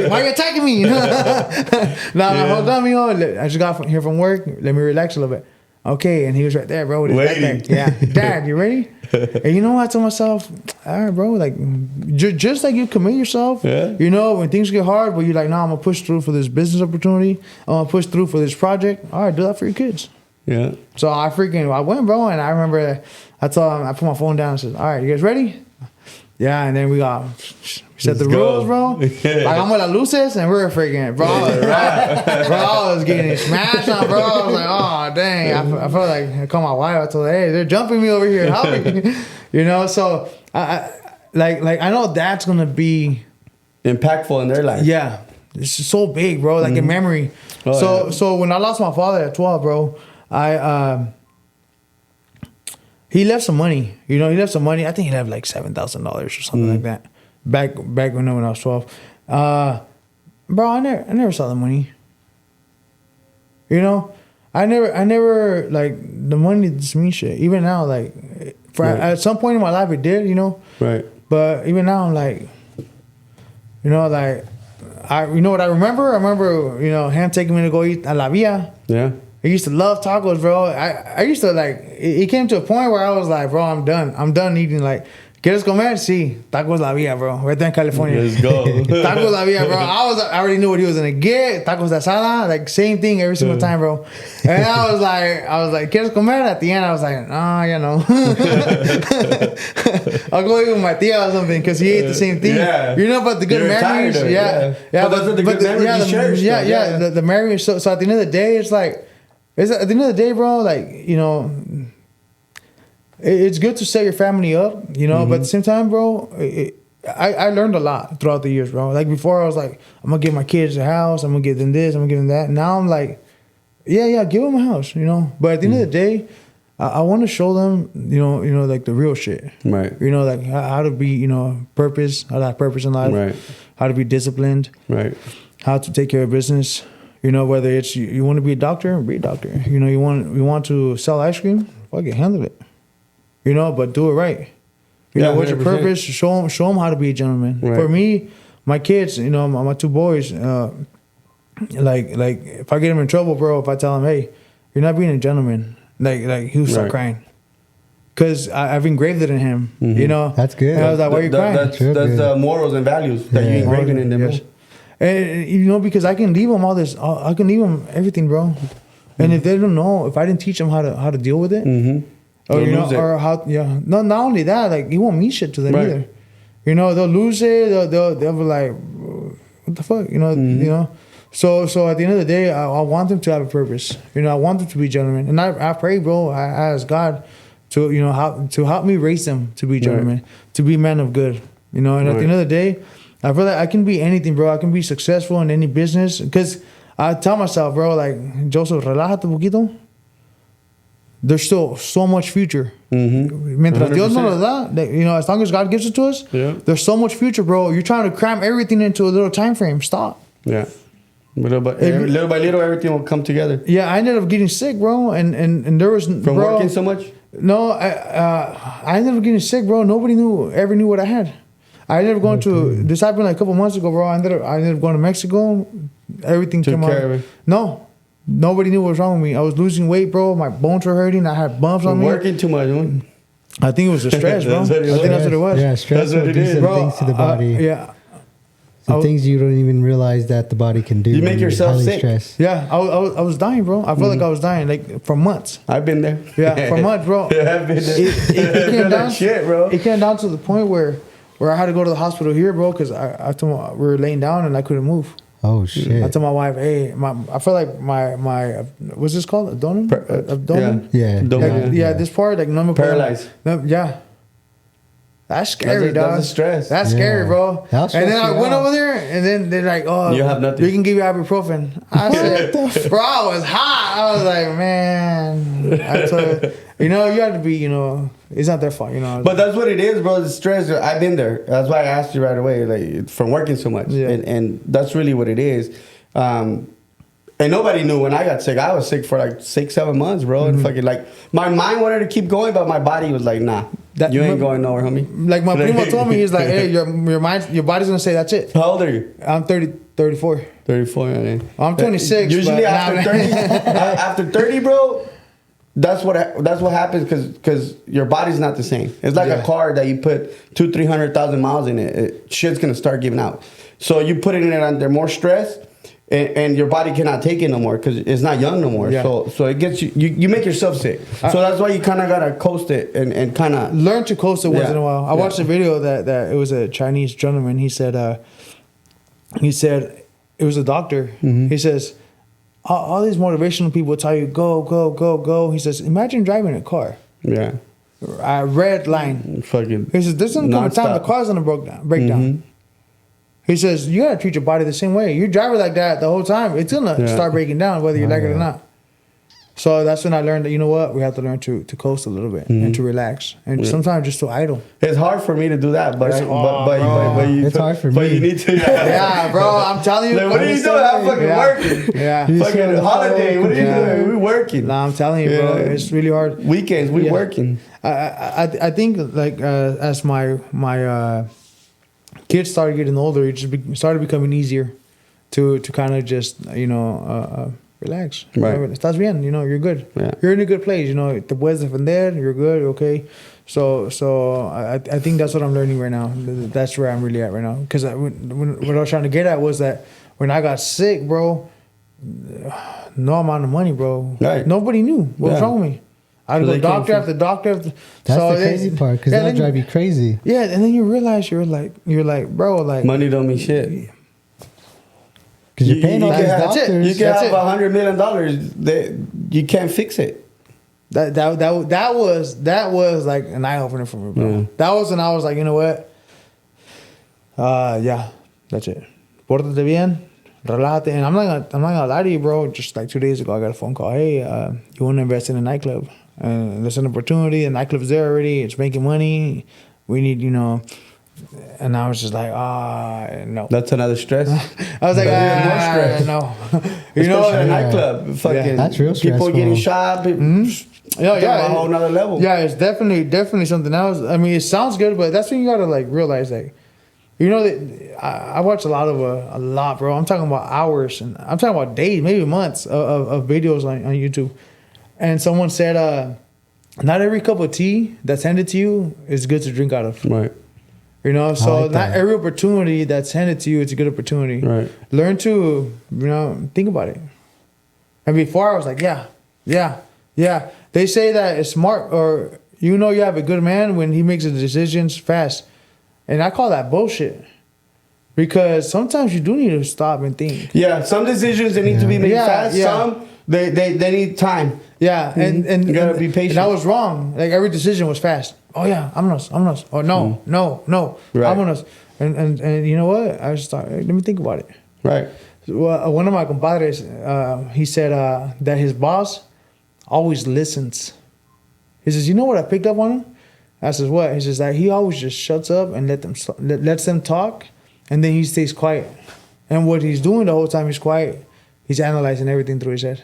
why are you attacking me? No, hold on, mijo. I just got here from work. Let me relax a little bit. Okay, and he was right there, bro, with his backpack. Yeah. Dad, you ready? And you know what? I told myself, all right, bro, like, just like you commit yourself, when things get hard, but you're like, nah, I'm going to push through for this business opportunity. I'm going to push through for this project. All right, do that for your kids. Yeah. So I went, bro, and I remember I told him, I put my phone down and said, all right, you guys ready? Yeah, and then we set the rules, bro. Like, I'm with the luces, and we're freaking, bro. I was getting smashed on, bro. I was like, oh, dang. I felt like I called my wife. I told her, hey, they're jumping me over here. Help me. So, I know that's going to be impactful in their life. Yeah. It's so big, bro, like in memory. So when I lost my father at 12, bro, he left some money. He left some money. I think he left like $7,000 or something like that. Back when I was 12. Bro, I never saw the money. I never like the money doesn't mean shit. Even now, like at some point in my life, it did, you know. Right. But even now, I'm like, you know, like you know what I remember? I remember, you know, him taking me to go eat a la via. Yeah. I used to love tacos, bro. I used to like. It came to a point where I was like, bro, I'm done. I'm done eating like. ¿Quieres comer? Sí. Tacos La Villa, bro. Right there in California. Let's go. Tacos La Villa, bro. I already knew what he was gonna get. Tacos de asada, like same thing every single time, bro. And I was like, ¿Quieres comer? At the end, I was like, nah, you know. I'll go eat with my tia or something because he ate the same thing. Yeah. You know about the good memories? Yeah. But those are the good memories you cherish. Yeah. The memories. So at the end of the day, it's like, at the end of the day, bro, like, you know, it's good to set your family up, you know, but at the same time, bro, I learned a lot throughout the years, bro. Like before, I was like, I'm going to give my kids a house. I'm going to give them this. I'm going to give them that. Now I'm like, yeah, give them a house, you know. But at the end of the day, I want to show them, you know, like the real shit. Right. You know, like how to be, you know, purpose, how to have purpose in life. Right. How to be disciplined. Right. How to take care of business. You know, whether it's you want to be a doctor, be a doctor. You know, you want to sell ice cream, fuck it, handle it. You know, but do it right. You know, what's your 100%. purpose? Show them how to be a gentleman. Right. For me, my kids, you know, my two boys, like if I get them in trouble, bro, if I tell them, hey, you're not being a gentleman, like he'll start crying. Because I've engraved it in him, you know. That's good. And I was like, why are you crying? That's the morals and values that you engraving in them. Yes. And, you know, because I can leave them all this, I can leave them everything, bro. And if they don't know, if I didn't teach them how to deal with it, or you know, or how, no, not only that, like it won't mean shit to them either. You know, they'll lose it. They'll be like, what the fuck, you know, you know. So at the end of the day, I want them to have a purpose. You know, I want them to be gentlemen, and I pray, bro. I ask God to, you know, help me raise them to be gentlemen, to be men of good. You know, and at the end of the day, I feel like I can be anything, bro. I can be successful in any business because I tell myself, bro, like, Joseph, relájate un poquito. There's still so much future. Mientras 100%. Dios nos lo da, you know, as long as God gives it to us, there's so much future, bro. You're trying to cram everything into a little time frame. Stop. Yeah. Little by little, everything will come together. Yeah, I ended up getting sick, bro, and there was from working so much. No, I ended up getting sick, bro. Nobody ever knew what I had. I ended up going to this happened like a couple months ago, bro. I ended up going to Mexico. Everything came out. No. Nobody knew what was wrong with me. I was losing weight, bro. My bones were hurting. I had bumps on me. Working too much, man. I think it was the stress, bro. I think that's what it was. Yeah, stress will do some things to the body. Some things you don't even realize that the body can do. You make yourself sick. Stressed. Yeah, I was dying, bro. I felt like I was dying, like for months. I've been there. Yeah, for months, bro. Yeah, I've been there. It came down, shit, bro. It came down to the point where I had to go to the hospital here, bro, because I told my, we were laying down and I couldn't move. Oh shit! I told my wife, "Hey, I feel like my what's this called? Abdomen? Abdomen? Yeah. This part, like paralyzed. Yeah. That's scary, dog. That's a stress. That's scary, bro. And then I went over there, and then they're like, "Oh, you have nothing. We can give you ibuprofen." I said, "Bro, I was hot." I was like, "Man," I told her, you know, you have to be, you know, it's not their fault, you know. But that's what it is, bro. The stress. I've been there. That's why I asked you right away, like from working so much, and that's really what it is. And nobody knew when I got sick. I was sick for like 6-7 months, bro. And fucking like my mind wanted to keep going, but my body was like, nah, you ain't going nowhere, homie. Like my primo told me, he's like, hey, your body's gonna say that's it. How old are you? I'm 34. 34, man. I'm 26. Usually after 30, after 30, bro, that's what happens because your body's not the same. It's like a car that you put 200,000-300,000 miles in it. Shit's gonna start giving out. So you put it in it under more stress. And your body cannot take it no more because it's not young no more. Yeah. So it gets you make yourself sick. So that's why you kind of gotta coast it and kind of learn to coast it once in a while. I watched a video that it was a Chinese gentleman. He said it was a doctor. He says all these motivational people tell you go go go go. He says imagine driving a car. Yeah. A red line. Fucking. He says there's gonna come a time the car's gonna break down. He says, you gotta treat your body the same way. You drive it like that the whole time, it's gonna start breaking down, whether you like it or not. So that's when I learned that, you know what, we have to learn to coast a little bit and to relax. And sometimes just to idle. It's hard for me to do that, but It's It's hard for But me. you need to. Yeah, bro, I'm telling you. Like, what are you doing? I'm fucking working. Yeah. Fucking holiday. What are you doing? We working. Nah, I'm telling you, bro, Yeah. it's really hard. Weekends, we working. I think like as my kids started getting older, it just started becoming easier to kind of just relax. Right. Estás bien, you're good. Yeah. You're in a good place. Te puedes defender. You're good. Okay. So I think that's what I'm learning right now. That's where I'm really at right now. Because what I was trying to get at was that when I got sick, bro, no amount of money, bro. Right. Nobody knew what was wrong with me. I'd go doctor after doctor. That's the crazy part, because that'll drive you crazy. Yeah, and then you realize you're like, bro, like Money don't mean shit. Because you're paying all these That's it. doctors. You can have $100 million. You can't fix it. that was like an eye opener for me, bro. Yeah. That was when I was like, you know what? Yeah, that's it. Pórtate bien, relájate. And I'm not gonna lie to you, bro. Just like 2 days ago, I got a phone call. Hey, you want to invest in a nightclub? There's an opportunity. The nightclub's there already. It's making money. We need, And I was just like, no. That's another stress. I was like, more stress. no. Especially a nightclub. Fucking That's real people stressful. getting shot. Yeah, a whole nother level. Yeah, it's definitely something else. I mean, it sounds good, but that's when you gotta like realize that. That I watch a lot, bro. I'm talking about hours, and I'm talking about days, maybe months of videos on YouTube. And someone said, not every cup of tea that's handed to you is good to drink out of. Right. So like not that. every opportunity that's handed to you is a good opportunity. Right. Learn to, think about it. And before I was like, yeah. They say that it's smart, or you have a good man when he makes his decisions fast. And I call that bullshit. Because sometimes you do need to stop and think. Yeah, some decisions they need to be made fast. Yeah. Some they need time. Yeah, and You gotta be patient. And I was wrong. Like every decision was fast. Oh yeah, vámonos. Oh no, Right. vámonos. And you know what? I just thought, let me think about it. Right. Well, one of my compadres, he said that his boss always listens. He says, you know what I picked up on him? I says, what? He says that he always just shuts up and lets them talk, and then he stays quiet. And what he's doing the whole time he's quiet, he's analyzing everything through his head.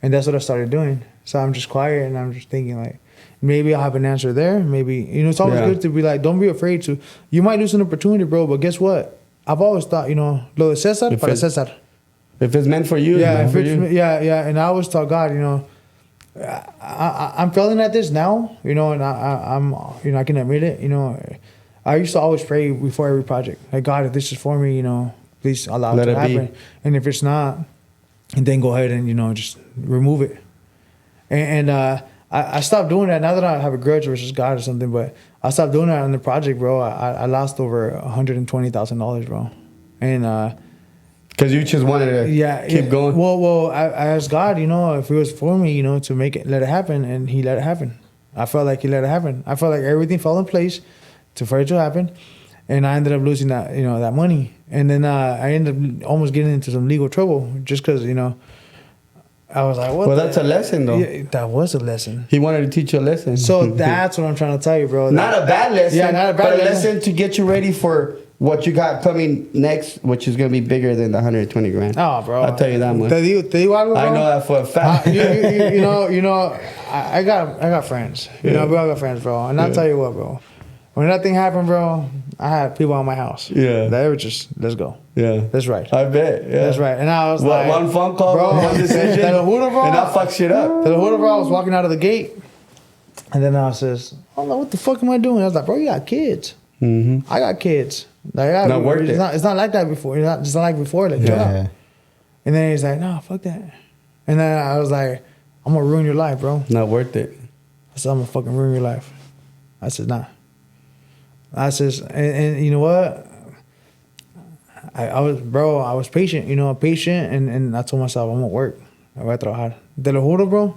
And that's what I started doing. So I'm just quiet and I'm just thinking like, maybe I'll have an answer there. Maybe, it's always good to be like, don't be afraid to. You might lose an opportunity, bro, but guess what? I've always thought, lo de César para César. If it's meant for you, Yeah, it's meant for you. yeah. And I always thought, God, I'm failing at this now, and I'm I can admit it, I used to always pray before every project, like, God, if this is for me, please allow it to happen. And if it's not, and then go ahead and just remove it. And I stopped doing that. Not that I have a grudge versus God or something, but I stopped doing that on the project, bro. I lost over $120,000, bro, and Because you just wanted to keep going. Well, I asked God, if it was for me, to let it happen, and He let it happen. I felt like He let it happen. I felt like everything fell in place for it to happen, and I ended up losing that, that money, and then I ended up almost getting into some legal trouble just because, I was like, what? Well, that's a lesson, though. Yeah, that was a lesson. He wanted to teach you a lesson. So that's what I'm trying to tell you, bro. Not a bad lesson. Yeah, not a bad but lesson. a lesson to get you ready for what you got coming next, which is going to be bigger than the 120 grand. Oh, bro. I'll tell you that much. Te digo algo, bro? I know that for a fact. I got friends. We all got friends, bro. And I'll tell you what, bro. When that thing happened, bro, I had people on my house. Yeah. They were just, let's go. Yeah. That's right. I bet. Yeah. That's right. And I was like, one phone call, bro, one decision, te lo juro, bro. and that fucks shit up. Te lo juro, bro. I was walking out of the gate, and then I says, I don't know, what the fuck am I doing? I was like, bro, you got kids. Mm-hmm. I got kids. Like, Not worth it. It's not like that before. It's not like before. Like, chill out. And then he's like, no, fuck that. And then I was like, I'm going to ruin your life, bro. Not worth it. I said, I'm going to fucking ruin your life. I said, nah. I says, and you know what? I was patient, patient, and I told myself, I'm going to work. I voy a trabajar. Te lo juro, bro.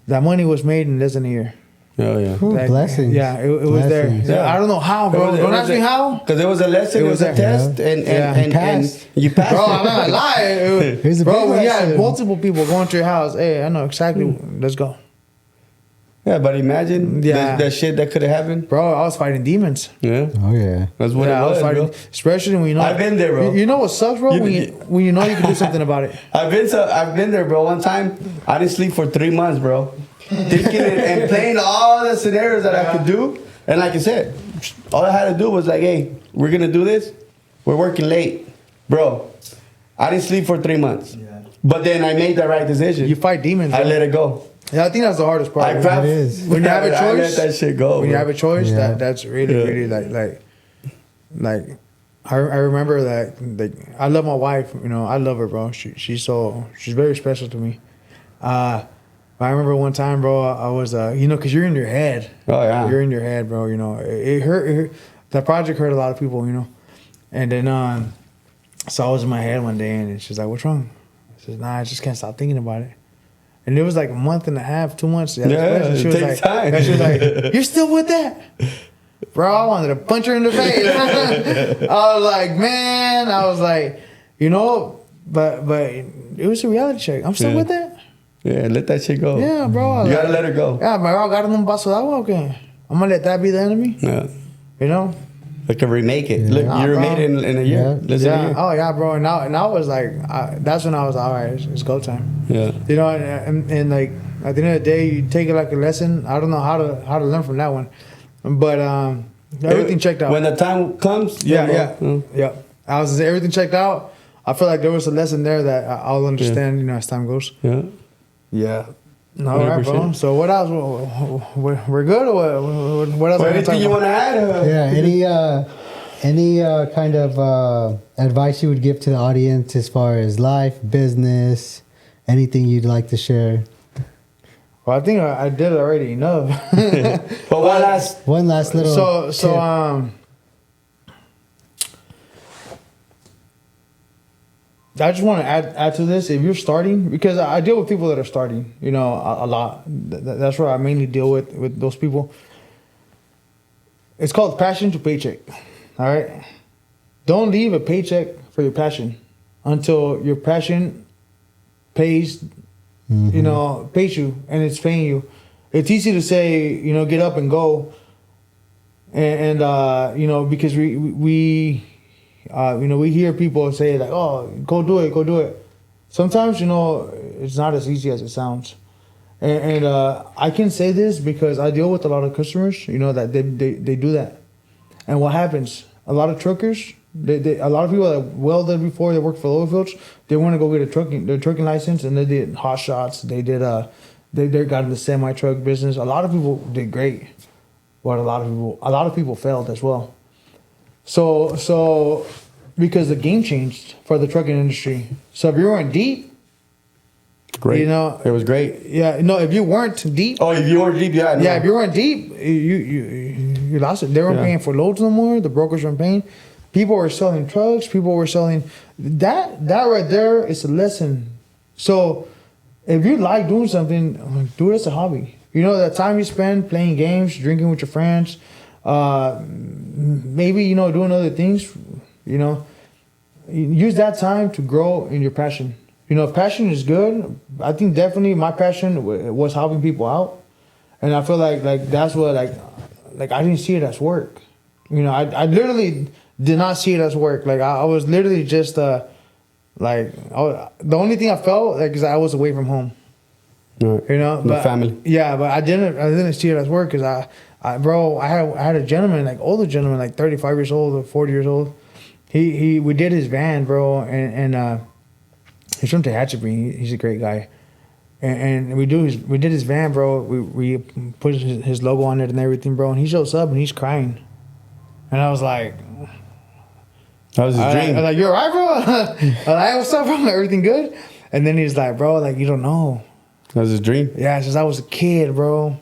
That money was made in less than a year. Oh yeah. Ooh, Like, blessings. Yeah, it was there. Blessings. Yeah, I don't know how, bro. Don't ask me how. Because it was a lesson, it was a test, and You passed. you passed. Bro, I'm not gonna lie. Here's a Bro, big when you had lesson. multiple people going to your house, hey, I know exactly. Let's go. Yeah, but imagine Yeah. the shit that could have happened. Bro, I was fighting demons. Yeah, Oh yeah. that's what Yeah, it I was, was fighting, bro. especially when you know. I've been there, bro. You know what sucks, bro? You- When you know you can do something about it. I've been there, bro. One time, I didn't sleep for 3 months, bro. Thinking and playing all the scenarios that I could do. And like I said, all I had to do was like, hey, we're going to do this. We're working late. Bro, I didn't sleep for 3 months. But then I made the right decision. You fight demons. I bro. let it go. Yeah, I think that's the hardest part. I bro. It is. When you have a I choice, let that shit go. when you bro. have a choice, Yeah. that's really, Yeah. really like. I remember that. Like, I love my wife. You know, I love her, bro. She's very special to me. I remember one time, bro. I was, because you're in your head. Oh, yeah. You're in your head, bro. You know, it hurt. That project hurt a lot of people. You know, and then so I was in my head one day, and she's like, "What's wrong?" I said, "Nah, I just can't stop thinking about it." And it was like a month and a half, 2 months. Yeah, and she it was takes like, time. and she was like, "You're still with that?" Bro, I wanted to punch her in the face. I was like, man, but it was a reality check. I'm still Yeah. with that. Yeah, let that shit go. Yeah, bro. You gotta let it go. Yeah, bro, I got in them bus without walking. I'm gonna let that be the enemy. Yeah. You know? Like a remake it. Yeah. Look, Nah, you bro. remade it in a year. Yeah. Less than a Yeah. year. Oh yeah, bro. And I was like, that's when I was all right. It's go time. Yeah. You know, and like at the end of the day, you take it like a lesson. I don't know how to learn from that one, but everything checked out. When the time comes, Yeah. Mm. I was everything checked out. I feel like there was a lesson there that I'll understand, as time goes. Yeah. Yeah. All right, bro. 100%. So what else? We're good, or what else? Well, anything you want to add? Yeah. Any kind of advice you would give to the audience as far as life, business, anything you'd like to share? Well, I think I did already enough. But One last little. So I just want to add to this. If you're starting, because I deal with people that are starting, a lot. That's where I mainly deal with those people. It's called passion to paycheck. All right. Don't leave a paycheck for your passion until your passion pays, pays you and it's paying you. It's easy to say, get up and go. And because we hear people say like, oh, go do it. Sometimes, it's not as easy as it sounds. And I can say this because I deal with a lot of customers, that they do that. And what happens? A lot of truckers, a lot of people that welded before, they worked for oil fields, they want to go get their trucking license, and they did hot shots. They did they got in the semi truck business. A lot of people did great, but a lot of people failed as well. So because the game changed for the trucking industry. So if you weren't deep, great. It was great. Yeah, no, if you weren't deep. Oh, if you weren't deep, yeah. No. Yeah, if you weren't deep, you lost it. They weren't paying for loads no more. The brokers weren't paying. People were selling trucks. People were selling that right there is a lesson. So if you like doing something, do it as a hobby. That time you spend playing games, drinking with your friends, maybe doing other things. Use that time to grow in your passion. If passion is good, I think definitely my passion was helping people out, and I feel like that's what like I didn't see it as work. I literally did not see it as work. Like I was literally just the only thing I felt like is I was away from home. Right. But family. Yeah, but I didn't see it as work because I had a gentleman, like older gentleman, like 35 years old or 40 years old. We did his van, bro, and he's from Tehachapi. He's a great guy, and we did his van, bro. We put his logo on it and everything, bro. And he shows up and he's crying, and I was like, that was his dream. I was like, "You're alright, bro?" I was like, "What's up, bro? Everything good?" And then he's like, "Bro, like you don't know." That was his dream. Yeah, since I was a kid, bro.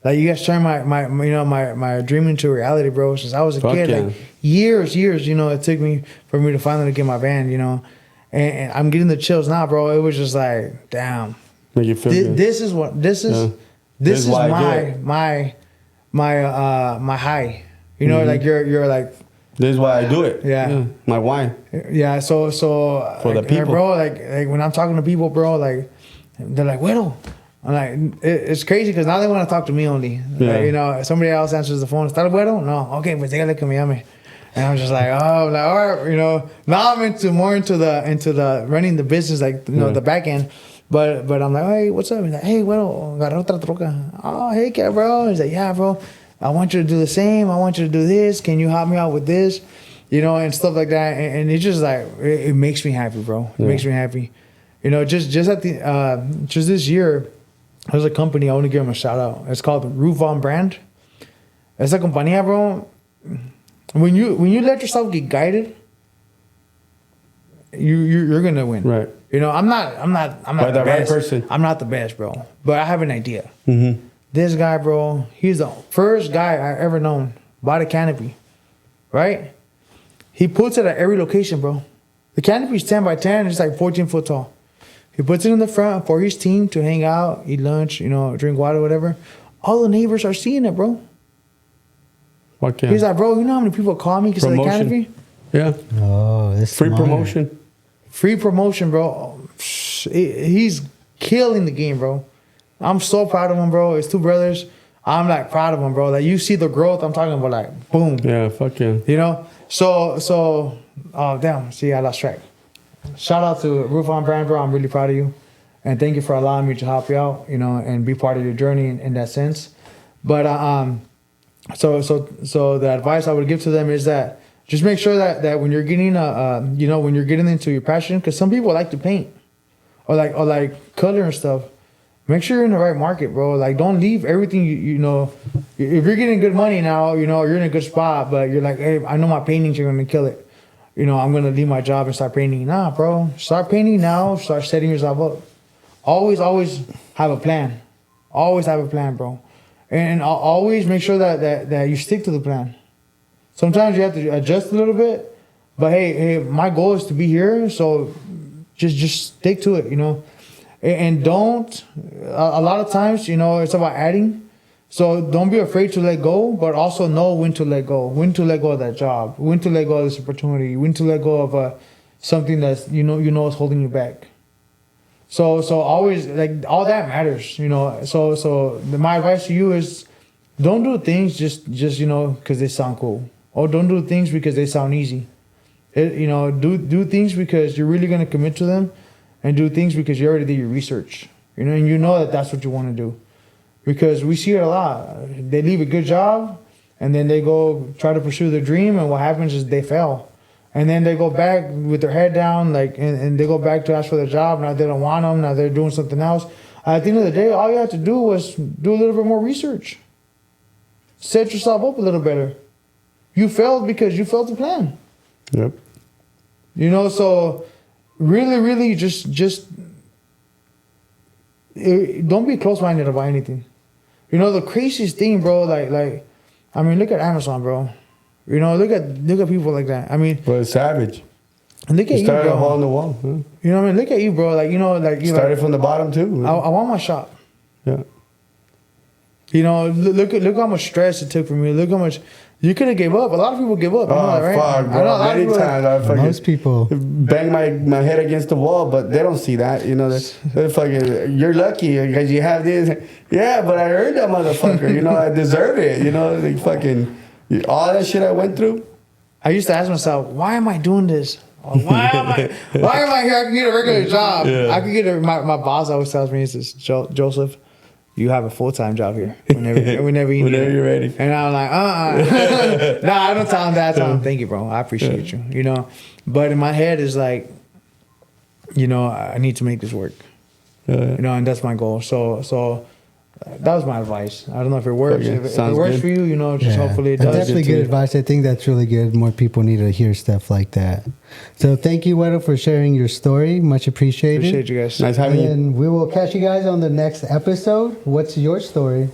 Like you guys turned my dream into reality, bro. Since I was a kid, yeah. like years, it took me for me to finally get my van, and I'm getting the chills now, bro. It was just like, damn, Make you feel good. this is this is why I do my high. You know, like you're like. This is why I do it. Yeah. My why. Yeah. So for the people, bro. Like when I'm talking to people, bro, like they're like, "Guero." I'm like, it's crazy because now they want to talk to me only. Yeah. Like, you know, somebody else answers the phone. ¿Está Guero? No. Okay, pues dígale que me llame. And I'm just like, oh, like, all right, you know. Now I'm more into the running the business, like, you know, the back end. But I'm like, hey, what's up? He's like, hey, bueno, agarré otra troca. Oh, hey, ¿qué, bro? He's like, yeah, bro. I want you to do the same. I want you to do this. Can you help me out with this? You know, and stuff like that. And it's just like, it makes me happy, bro. It makes me happy. You know, just at the just this year, there's a company I want to give them a shout out. It's called Roof On Brand. It's a compañía, bro. When you let yourself get guided, you're gonna win. Right. You know, I'm not By the right best. person. I'm not the best, bro. But I have an idea. Mm-hmm. This guy, bro, he's the first guy I ever known bought a canopy. Right? He puts it at every location, bro. The canopy is 10 by 10. It's like 14 foot tall. He puts it in the front for his team to hang out, eat lunch, you know, drink water, whatever. All the neighbors are seeing it, bro. Okay. He's like, bro, you know how many people call me because of the canopy? Yeah. Oh, this Free promotion. Free promotion, bro. He's killing the game, bro. I'm so proud of him, bro. It's two brothers. I'm like proud of him, bro. Like you see the growth. I'm talking about like boom. Yeah, fuck yeah. You know? So oh damn. See, I lost track. Shout out to Roof On Brand, bro. I'm really proud of you. And thank you for allowing me to help you out, you know, and be part of your journey in that sense. But so the advice I would give to them is that just make sure that when you're getting you know, when you're getting into your passion, because some people like to paint or like color and stuff. Make sure you're in the right market, bro. Like, don't leave everything you know. If you're getting good money now, you know, you're in a good spot, but you're like, hey, I know my paintings are going to kill it. You know, I'm going to leave my job and start painting. Nah, bro. Start painting now. Start setting yourself up. Always have a plan. Always have a plan, bro. And always make sure that you stick to the plan. Sometimes you have to adjust a little bit, but hey, my goal is to be here, so just stick to it, you know. And don't, a lot of times, you know, it's about adding. So don't be afraid to let go, but also know when to let go. When to let go of that job. When to let go of this opportunity. When to let go of something that's, you know is holding you back. So always, like, all that matters, you know. So my advice to you is don't do things just you know, because they sound cool. Or don't do things because they sound easy. You know, do things because you're really going to commit to them. And do things because you already did your research, you know, and you know that that's what you want to do. Because we see it a lot. They leave a good job, and then they go try to pursue their dream, and what happens is they fail. And then they go back with their head down, like, and they go back to ask for their job. Now they don't want them. Now they're doing something else. At the end of the day, all you have to do was do a little bit more research. Set yourself up a little better. You failed because you failed to plan. Yep. You know, so... Really, just don't be close-minded about anything. You know, the craziest thing, bro, like, I mean, look at Amazon, bro. You know, look at people like that. I mean, but it's savage. Look at you, started bro. a hole in the wall. Huh? You know what I mean? Look at you, bro. Like, you know, like you started like, from the bottom too. I want my shop. Yeah. You know, look how much stress it took for me. Look how much you could have gave up. A lot of people give up. You know that, right? Fuck, bro. I know a lot Many of people times I fucking Most people bang my head against the wall, but they don't see that. You know, they're fucking. You're lucky because you have this. Yeah, but I earned that motherfucker. You know, I deserve it. You know, like fucking all that shit I went through. I used to ask myself, why am I doing this? Why am I here? I can get a regular job. Yeah. I can get my boss always tells me, he says, Joseph, you have a full-time job here whenever you need it. You're ready. And I'm like, Nah, I don't tell him that. I tell him, thank you, bro. I appreciate you. You know, but in my head is like, you know, I need to make this work. You know, and that's my goal. So that was my advice. I don't know if it works. Okay, If it sounds works good. for you, you know, just hopefully it That's does. definitely good advice. I think that's really good. More people need to hear stuff like that. So thank you, Guero, for sharing your story. Much appreciated. Appreciate you guys. Nice having you. And we will catch you guys on the next episode. What's your story?